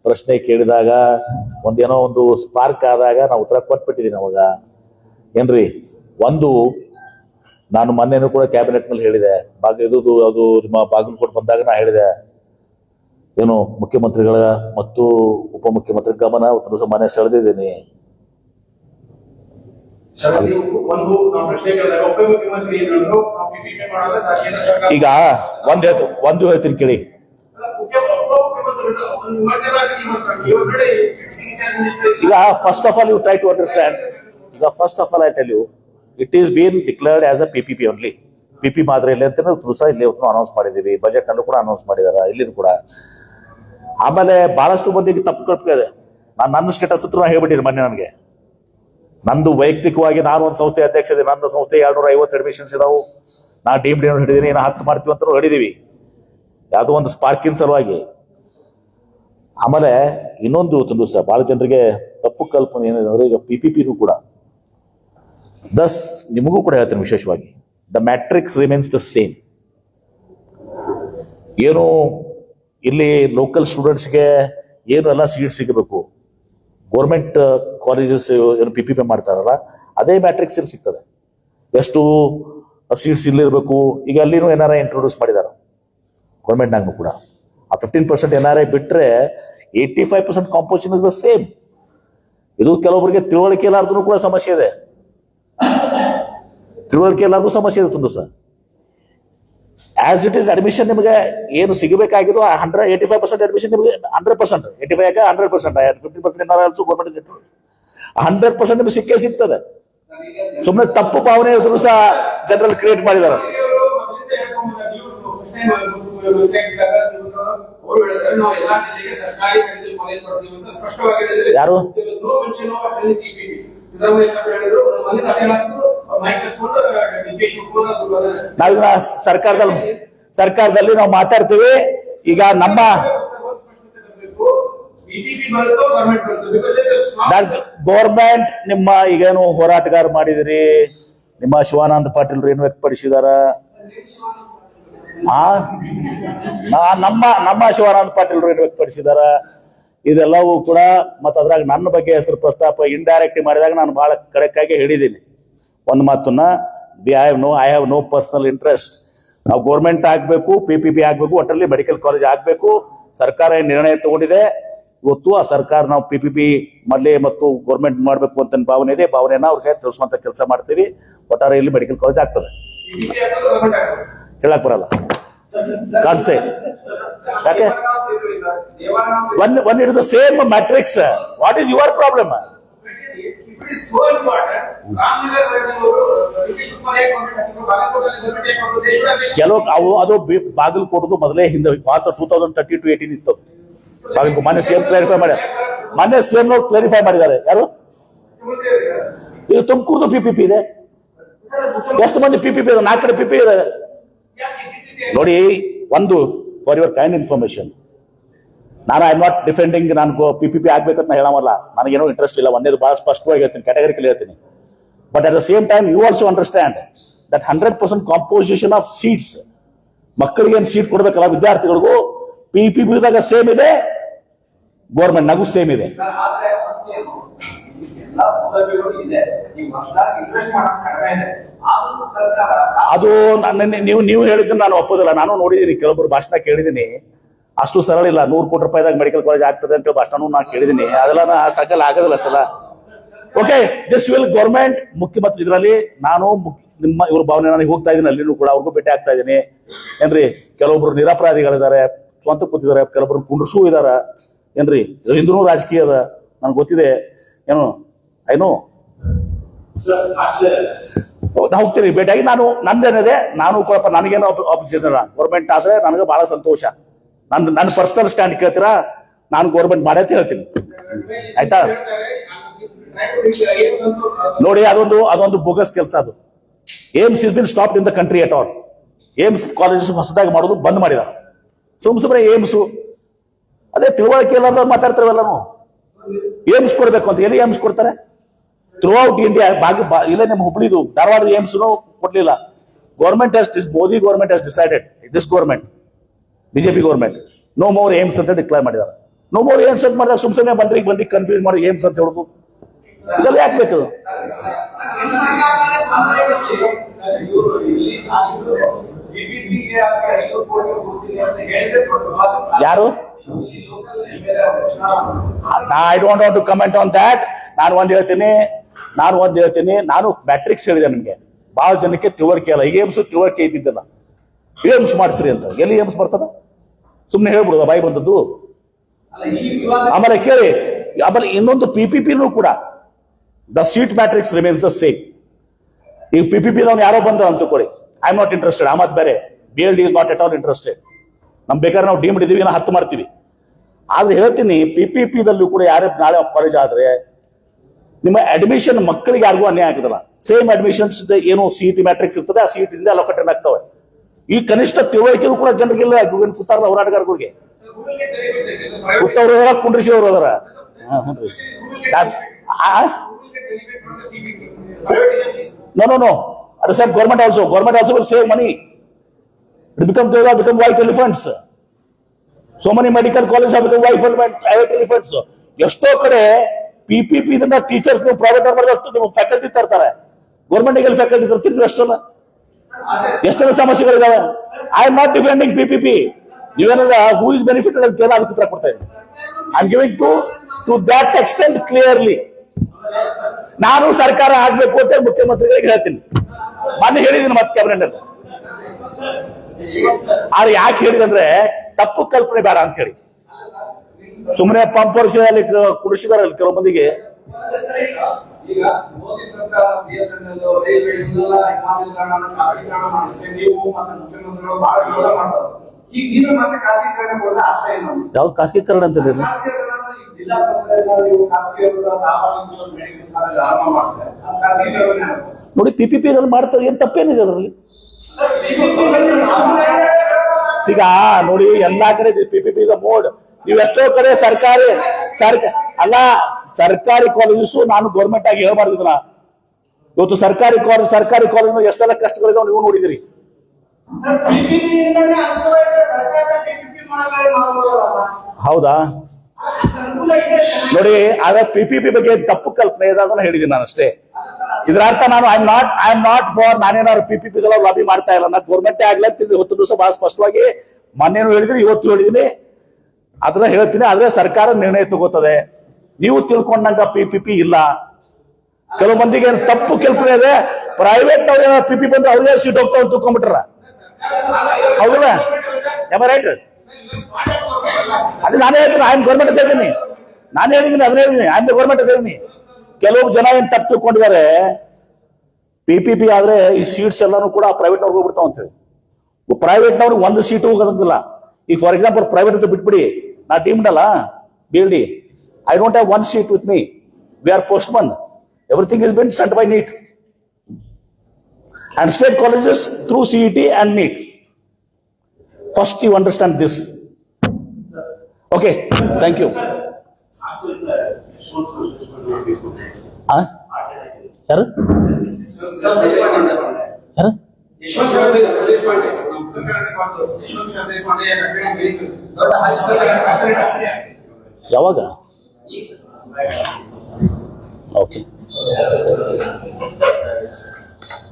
ಪ್ರಶ್ನೆ ಕೇಳಿದಾಗ ಒಂದೇನೋ ಒಂದು ಸ್ಪಾರ್ಕ್ ಆದಾಗ ನಾವು ಉತ್ತರ ಕೊಟ್ಬಿಟ್ಟಿದ್ದೀನಿ. ಅವಾಗ ಏನ್ರಿ, ನಾನು ಮೊನ್ನೆನೂ ಕೂಡ ಕ್ಯಾಬಿನೆಟ್ ನಲ್ಲಿ ಹೇಳಿದೆ, ಅದು ನಿಮ್ಮ ಬಾಗಲಕೋಟೆ ಬಂದಾಗ ನಾ ಹೇಳಿದೆ, ಏನು ಮುಖ್ಯಮಂತ್ರಿಗಳ ಮತ್ತು ಉಪಮುಖ್ಯಮಂತ್ರಿ ಗಮನ ಒಂದು ಮನೆ ಸೆಳೆದಿದ್ದೀನಿ. ಈಗ ಒಂದು ಹೇಳ್ತೀನಿ ಕೇಳಿ. ಈಗ first of all you try to understand. ಈಗ first of all I tell you, it is been declared as a PPP only. PP ಮಾದರಿಯಲ್ಲಿ ಅಂತ ಇಲ್ಲಿ ಅನೌನ್ಸ್ ಮಾಡಿದೀವಿ. ಬಜೆಟ್ ನಲ್ಲೂ ಕೂಡ ಅನೌನ್ಸ್ ಮಾಡಿದಾರ, ಇಲ್ಲಿನೂ ಕೂಡ. ಆಮೇಲೆ ಬಹಳಷ್ಟು ಮಂದಿಗೆ ತಪ್ಪು ಕಲ್ಪಿದೆ. ನನ್ನ ಸ್ಟೇಟಸ್ ಹತ್ರ ಹೇಳ್ಬಿಟ್ಟಿರಿ ಮೊನ್ನೆ. ನನಗೆ ನಂದು ವೈಯಕ್ತಿಕವಾಗಿ ನಾನು ಒಂದು ಸಂಸ್ಥೆ ಅಧ್ಯಕ್ಷ ಇದೆ. ನನ್ನ ಸಂಸ್ಥೆ 250 ಅಡ್ಮಿಷನ್ಸ್ ಇದಾವು. ನಾ ಡೀಮ್ಡ್ ಹಿಡಿದೀನಿ, 10 ಮಾಡ್ತೀವಿ ಅಂತ ಹಿಡಿದೀವಿ, ಯಾವುದೋ ಒಂದು ಸ್ಪಾರ್ಕಿನ್ ಸಲುವಾಗಿ. ಆಮೇಲೆ ಇನ್ನೊಂದು ದಿವಸ ಬಹಳ ಜನರಿಗೆ ತಪ್ಪು ಕಲ್ಪನೆ ಏನಿದೆ, ಈಗ PPPನೂ ಕೂಡ ನಿಮಗೂ ಕೂಡ ಹೇಳ್ತೀನಿ ವಿಶೇಷವಾಗಿ, the matrix remains the same. ಏನು ಇಲ್ಲಿ ಲೋಕಲ್ ಸ್ಟೂಡೆಂಟ್ಸ್ಗೆ ಏನು ಎಲ್ಲ ಸೀಟ್ ಸಿಗಬೇಕು, ಗೌರ್ಮೆಂಟ್ ಕಾಲೇಜಸ್ ಏನು PPP ಮಾಡ್ತಾರಲ್ಲ ಅದೇ ಮ್ಯಾಟ್ರಿಕ್ಸ್ ಇಲ್ಲಿ ಸಿಗ್ತದೆ. ಎಷ್ಟು ಸೀಟ್ಸ್ ಇಲ್ಲಿರ್ಬೇಕು. ಈಗ ಅಲ್ಲಿನೂ NRI ಇಂಟ್ರೊಡ್ಯೂಸ್ ಮಾಡಿದಾರೆ ಗೌರ್ಮೆಂಟ್ನಾಗೂ ಕೂಡ. ಆ 15% NRI ಬಿಟ್ರೆ 85% ಕಾಂಪೋಸಿಷನ್ ಇಸ್ ದ ಸೇಮ್. ಇದು ಕೆಲವೊಬ್ಬರಿಗೆ ತಿಳುವಳಿಕೆ ಇಲ್ಲಾರ್ದು ಕೂಡ ಸಮಸ್ಯೆ ಇದೆ. ಸಮಸ್ಯೆ ಇದೆ ತುಂಬ sir. As it is admission ನಿಮಗೆ ಏನು ಸಿಗಬೇಕಾಗಿದ್ದು 85% ಅಡ್ಮಿಷನ್ ನಿಮಗೆ 100%, 85 100%, 50% ಆಲ್ಸೋ ಗೌರ್ಮೆಂಟ್ 100% ನಿಮಗೆ ಸಿಕ್ಕೇ ಸಿಗ್ತದೆ. ಸುಮ್ಮನೆ ತಪ್ಪು ಭಾವನೆ ಇದ್ರು ಸಹ ಜನರಲ್ಲಿ ಕ್ರಿಯೇಟ್ ಮಾಡಿದ್ದಾರೆ. ಯಾರು ನಾವೀಗ ಸರ್ಕಾರದಲ್ಲಿ ನಾವು ಮಾತಾಡ್ತೀವಿ. ಈಗ ನಮ್ಮ ಗೌರ್ಮೆಂಟ್ ನಿಮ್ಮ ಈಗೇನು ಹೋರಾಟಗಾರ ಮಾಡಿದಿರಿ, ನಿಮ್ಮ ಶಿವಾನಂದ ಪಾಟೀಲ್ ಏನು ವ್ಯಕ್ತಪಡಿಸಿದಾರ. ನಮ್ಮ ಶಿವಾನಂದ ಪಾಟೀಲ್ ಏನು ವ್ಯಕ್ತಪಡಿಸಿದಾರ. ಇದೆಲ್ಲವೂ ಕೂಡ ಮತ್ತು ಅದ್ರಾಗ ನನ್ನ ಬಗ್ಗೆ ಹೆಸರು ಪ್ರಸ್ತಾಪ ಇಂಡೈರೆಕ್ಟ್ ಮಾಡಿದಾಗ ನಾನು ಬಹಳ ಕಡೆಕ್ಕಾಗಿ ಹೇಳಿದ್ದೀನಿ ಒಂದು ಮಾತನ್ನ, I have no personal interest. ನಾವು ಗೌರ್ಮೆಂಟ್ ಆಗಬೇಕು, PPP ಆಗಬೇಕು, ಒಟ್ಟಲ್ಲಿ ಮೆಡಿಕಲ್ ಕಾಲೇಜ್ ಆಗಬೇಕು. ಸರ್ಕಾರ ನಿರ್ಣಯ ತಗೊಂಡಿದೆ. ಇವತ್ತು ಆ ಸರ್ಕಾರ ನಾವು PPP ಮಾಡಲಿ ಮತ್ತು ಗೌರ್ಮೆಂಟ್ ಮಾಡಬೇಕು ಅಂತ ಭಾವನೆ ಇದೆ. ಭಾವನೆಯನ್ನ ಅವ್ರಿಗೆ ತಿಳಿಸುವಂತ ಕೆಲಸ ಮಾಡ್ತೀವಿ. ಒಟ್ಟಾರೆ ಇಲ್ಲಿ ಮೆಡಿಕಲ್ ಕಾಲೇಜ್ ಆಗ್ತದೆ. ಹೇಳಕ್ ಬರಲ್ಲ ಕಾನ್ಸೆ ಯಾಕೆ one it is the same matrix. What is your problem? It is so important. ಕೆಲವು ಅವು ಅದು ಬಾಗಲಕೋಟದು ಮೊದಲೇ ಹಿಂದೆ 2013 to 18 ಇತ್ತು. ಬಾಗಲಕೋಟೆ ಮೊನ್ನೆ CM ಕ್ಲಾರಿಫೈ ಮಾಡ್ಯಾರ. ಮೊನ್ನೆ CM ಕ್ಲಾರಿಫೈ ಮಾಡಿದ್ದಾರೆ. ಯಾರು? ಇದು ತುಮಕೂರು PPP ಇದೆ. ಎಷ್ಟು ಮಂದಿ PPP ಇದೆ? 4 ಕಡೆ PPP ಇದೆ ನೋಡಿ. ಒಂದು ಫಾರ್ ಯುವರ್ ಕೈಂಡ್ ಇನ್ಫಾರ್ಮೇಶನ್, ನಾನು ಐ ಆಮ್ ನಾಟ್ ಡಿಫೆಂಡಿಂಗ್. ನಾನು PPP ಆಗ್ಬೇಕಂತ ಹೇಳಮಲ್ಲ, ನನಗೇನೋ ಇಂಟ್ರೆಸ್ಟ್ ಇಲ್ಲ. ಒಂದೇದು ಬಹಳ ಸ್ಪಷ್ಟವಾಗಿ ಹೇಳ್ತೀನಿ, ಕ್ಯಾಟಗರಿಕಲಿ ಹೇಳ್ತೀನಿ. But at the same time you also understand that 100% composition of seats, ಮಕ್ಕಳಿಗೆ ಏನು ಸೀಟ್ ಕೊಡ್ಬೇಕಲ್ಲ ವಿದ್ಯಾರ್ಥಿಗಳಿಗೂ PPP ದಾಗ ಸೇಮ್ ಇದೆ, ಗೌರ್ಮೆಂಟ್ ನಾಗೂ ಸೇಮ್ ಇದೆ. ಅದು ನೀವು ಹೇಳಿದ್ದನ್ನು ನಾನು ಒಪ್ಪೋದಿಲ್ಲ. ನಾನು ನೋಡಿದ್ದೀನಿ, ಕೆಲವೊಬ್ರು ಭಾಷಣ ಕೇಳಿದ್ದೀನಿ. ಅಷ್ಟು ಸರಳ ಇಲ್ಲ. 100 ಕೋಟಿ ರೂಪಾಯಿದಾಗ ಮೆಡಿಕಲ್ ಕಾಲೇಜ್ ಆಗ್ತದೆ ಅಂತ ಭಾಷಣ ನಾನು ಕೇಳಿದ್ದೀನಿ. ಅದೆಲ್ಲ ಅಷ್ಟಾಗಲ್ಲ, ಆಗೋದಿಲ್ಲ ಅಷ್ಟಲ್ಲ. ಓಕೆ, ದಿಸ್ ವಿಲ್ ಗೌರ್ಮೆಂಟ್ ಮುಖ್ಯಮಂತ್ರಿ ಇದರಲ್ಲಿ ನಾನು ನಿಮ್ಮ ಇವ್ರ ಭಾವನೆ ನನಗೆ ಹೋಗ್ತಾ ಇದ್ದೀನಿ. ಅಲ್ಲಿನೂ ಕೂಡ ಅವ್ರಿಗೂ ಭೇಟಿ ಆಗ್ತಾ ಇದ್ದೀನಿ. ಏನ್ರಿ, ಕೆಲವೊಬ್ರು ನಿರಪರಾಧಿಗಳಿದ್ದಾರೆ, ಸ್ವಂತ ಕೂತಿದ್ದಾರೆ, ಕೆಲವೊಬ್ರು ಕುಂಡ್ರಸೂ ಇದಾರ. ಏನ್ರಿ, ಹಿಂದೂ ರಾಜಕೀಯ ಅದ, ನನ್ಗೆ ಗೊತ್ತಿದೆ. ಏನು ಐನೋ ನಾ ಹೋಗ್ತೀನಿ ಭೇಟಿಯಾಗಿ. ನಾನು ನಂದೇನಿದೆ, ನಾನು ಕೂಡ ನನಗೇನೋ ಆಪೋಸಿಷನ್ ಇಲ್ಲ. ಗೌರ್ಮೆಂಟ್ ಆದ್ರೆ ನನಗೆ ಬಹಳ ಸಂತೋಷ. ನನ್ನ ಪರ್ಸನಲ್ ಸ್ಟ್ಯಾಂಡ್ ಕೇಳ್ತೀರಾ, ನಾನು ಗೌರ್ಮೆಂಟ್ ಮಾಡೇ ಅಂತ ಹೇಳ್ತೀನಿ. ಆಯ್ತಾ? ನೋಡಿ, ಅದೊಂದು ಬೋಗಸ್ ಕೆಲಸ. ಅದು AIIMS is been stopped in the country at all. AIIMS colleges ಹೊಸದಾಗಿ ಮಾಡೋದು ಬಂದ್ ಮಾಡಿದಾರೆ. ಸುಮ್ಮನೆ ಏಮ್ಸು ಅದೇ ತಿಳುವಳಿಕೆ ಎಲ್ಲ ಮಾತಾಡ್ತಾರಲ್ಲ. ಏಮ್ಸ್ ಕೊಡ್ಬೇಕು ಅಂತ ಎಲ್ಲಿ ಏಮ್ಸ್ ಕೊಡ್ತಾರೆ? ಥ್ರೂ ಔಟ್ ಇಂಡಿಯಾ ಇಲ್ಲ. ನಿಮ್ಮ ಹುಬ್ಳಿದು ಧಾರವಾಡ ಏಮ್ಸ್ ಕೊಡ್ಲಿಲ್ಲ. Government Modi government has decided, this government, BJP government, no more AIIMS ಅಂತ ಡಿಕ್ಲೇರ್ ಮಾಡಿದ್ದಾರೆ. ನೋ ಮೋರ್ ಏಮ್ಸ್ ಅಂತ ಮಾಡಿದ್ರೆ ಸುಮ್ಮನೆ ಬಂದು ಕನ್ಫ್ಯೂಸ್ ಮಾಡಿ ಏಮ್ಸ್ ಅಂತ ಹೇಳುದು ಇದೆಲ್ಲ ಯಾಕೆ ಬೇಕು? ಯಾರು? I don't want to comment on that. ನಾನು ಒಂದ್ ಹೇಳ್ತೀನಿ, ನಾನು ಮ್ಯಾಟ್ರಿಕ್ಸ್ ಹೇಳಿದೆ. ನಿಮ್ಗೆ ಬಹಳ ಜನಕ್ಕೆ ತಿಳುವಳಿಕೆ ಇಲ್ಲ. ಈಗ ಏಮ್ಸ್ ತಿಳುವಳಿಕೆ ಇದ್ದಿದ್ದಲ್ಲ. ಏಮ್ಸ್ ಮಾಡಿಸ್ರಿ ಅಂತ ಎಲ್ಲಿ ಏಮ್ಸ್ ಬರ್ತದ? ಸುಮ್ನೆ ಹೇಳ್ಬಿಡುದ ಬಾಯಿ ಬಂದದ್ದು. ಆಮೇಲೆ ಕೇಳಿ, ಆಮೇಲೆ ಇನ್ನೊಂದು PPPನೂ ಕೂಡ the seat matrix remains the same. ಈಗ PPP ಯಾರೋ ಬಂದ ಅಂತ ಕೊಡಿ, ಐ ಆಮ್ ನಾಟ್ ಇಂಟ್ರೆಸ್ಟೆಡ್. ಆ ಮಾತು ಬೇರೆ. BLD is not at all interested. ನಮ್ ಬೇಕಾದ್ರೆ ನಾವು ಡೀಮ್ಡ್ ಇದೀವಿ, 10 ಮಾಡ್ತೀವಿ. ಆದ್ರೆ ಹೇಳ್ತೀನಿ, PPP ದಲ್ಲೂ ಕೂಡ ಯಾರೇ ನಾಳೆ ಕಾಲೇಜ್ ಆದ್ರೆ ನಿಮ್ಮ ಅಡ್ಮಿಷನ್ ಮಕ್ಕಳಿಗೆ ಯಾರಿಗೂ ಅನ್ಯಾಯ ಆಗುದಿಲ್ಲ. ಸೇಮ್ ಅಡ್ಮಿಷನ್ಸ್ ಏನು CET ಮ್ಯಾಟ್ರಿಕ್ಸ್ ಇರ್ತದೆ, ಆ CET ಇಂದ ಅಲೋಕೇಟೆಡ್ ಆಗ್ತವೆ. ಈ ಕನಿಷ್ಠ ತಿಳುವಳಿಕೆನೂ ಕೂಡ ಜನರಿಗಿಲ್ಲ. ಕೂತಾರಲ್ಲ ಹೋರಾಟಗಾರರಿಗೆ, ಕೂತವ್ರು ಕುಂಡ್ರಿಸಿದವರು ಅದರ. No. At the same government also will save money. It become white elephants. So many medical colleges have become white elephants. ಎಷ್ಟೋ ಕಡೆ PPP ಇಂದ ಟೀಚರ್ಸ್ ನೀವು ಪ್ರೈವೇಟ್ ಮಾಡಿದಷ್ಟು ನೀವು ಫ್ಯಾಕಲ್ಟಿ ತರ್ತಾರೆ. ಗೌರ್ಮೆಂಟ್ ಗೆ ಫ್ಯಾಕಲ್ಟಿ ತರ್ತೀರಿ ಅಷ್ಟಲ್ಲ. ಎಷ್ಟೆಲ್ಲ ಸಮಸ್ಯೆಗಳಿದಾವೆ. I am not defending PPP. ನೀವೇನಲ್ಲ ಹೂ ಇಸ್ ಬೆನಿಫಿಟೆಡ್ ಅಂತ ಕೇಳ ಅದಕ್ಕೆ ಉತ್ತರ ಕೊಡ್ತಾ ಇದ್ದೀನಿ. I am giving to that extent clearly. ನಾನು ಸರ್ಕಾರ ಆಗ್ಬೇಕು ಅಂತ ಮುಖ್ಯಮಂತ್ರಿಗಳಿಗೆ ಹೇಳ್ತೀನಿ. ಮೊನ್ನೆ ಹೇಳಿದ್ದೀನಿ ಮತ್ತೆ ಕ್ಯಾಬಿನೆಟ್ ಅಲ್ಲಿ. ಆದ್ರೆ ಯಾಕೆ ಹೇಳಿದಂದ್ರೆ ತಪ್ಪು ಕಲ್ಪನೆ ಬೇಡ ಅಂತ ಹೇಳಿ. ಸುಮ್ಮನೆ ಪಂಪ್ ವರ್ಷದಲ್ಲಿ ಕುಡಿಸಿದಾರಲ್ಲಿ ಕೆಲವು ಮಂದಿಗೆ. ಈಗ ಮೋದಿ ಸರ್ಕಾರ BSNL ಮುಖ್ಯಮಂತ್ರಿಗಳು ಬಹಳ ವಿರೋಧ ಮಾಡ್ತಾರೆ. ಈಗ ನೀನು ಮತ್ತೆ ಖಾಸಗೀಕರಣ ಕೊಡೋದು ಆಶ್ರಯ ಏನು? ಯಾವ್ದು ಖಾಸಗೀಕರಣ ಅಂತ ಹೇಳಿ? ಜಿಲ್ಲಾ ಪಂಚಾಯತ್ ಖಾಸಗಿ ಆರಂಭ ಮಾಡ್ತಾರೆ. ಖಾಸಗೀಕರಣ ನೋಡಿ, PPP ಮಾಡ್ತಾರೆ. ಏನ್ ತಪ್ಪೇನಿದೆ ಅದರಲ್ಲಿ? ಈಗ ನೋಡಿ, ಎಲ್ಲಾ ಕಡೆ PPP ಮೋಡ್. ನೀವು ಎಷ್ಟೋ ಕಡೆ ಸರ್ಕಾರಿ ಕಾಲೇಜಸ್ ನಾನು ಗೌರ್ಮೆಂಟ್ ಆಗಿ ಹೇಳ್ಬಾರ್ದಿಲ್ಲ. ಇವತ್ತು ಸರ್ಕಾರಿ ಕಾಲೇಜ್ ಎಷ್ಟೆಲ್ಲ ಕಷ್ಟಗಳಿದಾವೆ ನೀವು ನೋಡಿದಿರಿ. ಹೌದಾ? ನೋಡಿ, ಆಗ PPP ಬಗ್ಗೆ ತಪ್ಪು ಕಲ್ಪನೆ ಇದೆ ಅದನ್ನ ಹೇಳಿದೀನಿ ನಾನು ಅಷ್ಟೇ. ಇದರ ಅರ್ಥ ನಾನು ಐ ಆಮ್ ನಾಟ್ ಫಾರ್ ನಾನೇನಾದ್ರು PPP ಸಲ ಲಾಬಿ ಮಾಡ್ತಾ ಇಲ್ಲ. ನಾನು ಗೌರ್ಮೆಂಟ್ ಆಗ್ಲಿ ಅಂತಿದ್ದೆ ಇವತ್ತು ದಿವಸ ಬಹಳ ಸ್ಪಷ್ಟವಾಗಿ ಮೊನ್ನೆನೂ ಹೇಳಿದ್ರಿ, ಇವತ್ತು ಹೇಳಿದೀನಿ, ಅದನ್ನ ಹೇಳ್ತೀನಿ. ಆದ್ರೆ ಸರ್ಕಾರ ನಿರ್ಣಯ ತಗೋತದೆ. ನೀವು ತಿಳ್ಕೊಂಡಂಗ PPP ಇಲ್ಲ. ಕೆಲವು ಮಂದಿಗೆ ತಪ್ಪು ಕಲ್ಪನೆ ಇದೆ, ಪ್ರೈವೇಟ್ ನವ್ರು PPP ಬಂದ್ರೆ ಅವ್ರಿಗೆ ಸೀಟ್ ಹೋಗ್ತಾವ ಅಂತ ತಿಳ್ಕೊಂಡ್ಬಿಟ್ರ. ಹೌದಲ್ಲ? ರೈಟ್? ಅದು ನಾನೇ ಹೇಳ್ತೀನಿ, ಐ ಆಮ್ ಗೌರ್ಮೆಂಟ್ ಅಂತ ಹೇಳಿದ್ದೀನಿ. ನಾನು ಹೇಳಿದ್ದೀನಿ, ಅದನ್ನ ಹೇಳಿದ್ದೀನಿ, ಐ ಆಮ್ ದ ಗೌರ್ಮೆಂಟ್ ಅಂತ ಹೇಳಿದ್ದೀನಿ. ಕೆಲವು ಜನ ಏನ್ ತಪ್ಪು ತಿಳ್ಕೊಂಡಿದ್ದಾರೆ, PPP ಆದ್ರೆ ಈ ಸೀಟ್ಸ್ ಎಲ್ಲಾನು ಕೂಡ ಪ್ರೈವೇಟ್ ನವ್ರಿಗೆ ಹೋಗ್ಬಿಡ್ತಾವ ಅಂತ ಹೇಳಿ. ಪ್ರೈವೇಟ್ ನವ್ರಿಗೆ ಒಂದು ಸೀಟು ಹೋಗೋದಂಗಿಲ್ಲ. ಈಗ ಫಾರ್ ಎಕ್ಸಾಂಪಲ್ ಪ್ರೈವೇಟ್ ಅಂತ ಬಿಟ್ಬಿಡಿ, ನಾ ಡೀಮ್ಡ್ ಅಲ್ಲ BLD, I don't have one seat with me, we are postman, everything has been sent by NEET and state colleges through CET and NEET. First you understand this. Okay, thank you. ಯಾರು ಯಾವಾಗ? Okay,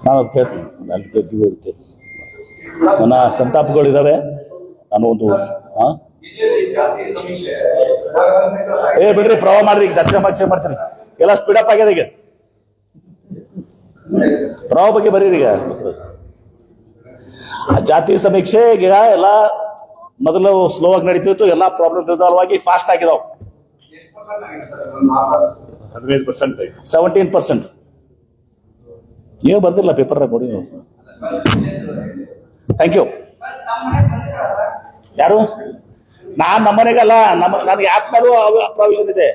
ನಾನು ಕೇಳ್ತೀನಿ. ನನ್ನ ಸಂತಾಪಗಳಿದ್ದಾವೆ. ನಾನು ಒಂದು ಬಿಡ್ರಿ, ಪ್ರವಾಹ ಮಾಡ್ರಿ, ಈಗ ಜಾತಿ ಸಮೀಕ್ಷೆ ಮಾಡ್ತೀನಿ. ಎಲ್ಲ ಸ್ಪೀಡಪ್ ಆಗ್ಯದ. ಈಗ ಪ್ರವಾಹ ಬಗ್ಗೆ ಬರೀರಿ. ಈಗ ಜಾತಿ ಸಮೀಕ್ಷೆ ಈಗ ಎಲ್ಲ ಮೊದಲು ಸ್ಲೋ ಆಗಿ ನಡೀತಿತ್ತು, ಎಲ್ಲಾ ಪ್ರಾಬ್ಲಮ್ಸ್ ರಿಸಾಲ್ವ್ ಆಗಿ ಫಾಸ್ಟ್ ಆಗಿದಾವ್. 17%. ನೀವು ಬರ್ದಿಲ್ಲ ಪೇಪರ್ ನೋಡಿ. Thank you. ಯಾರು? ನಾನ್ ನಮ್ಮನೆಗಲ್ಲ, ನನಗೆ ಆಪ್ ಮಾಡೋ ಪ್ರಾವಿಷನ್ ಇದೆ.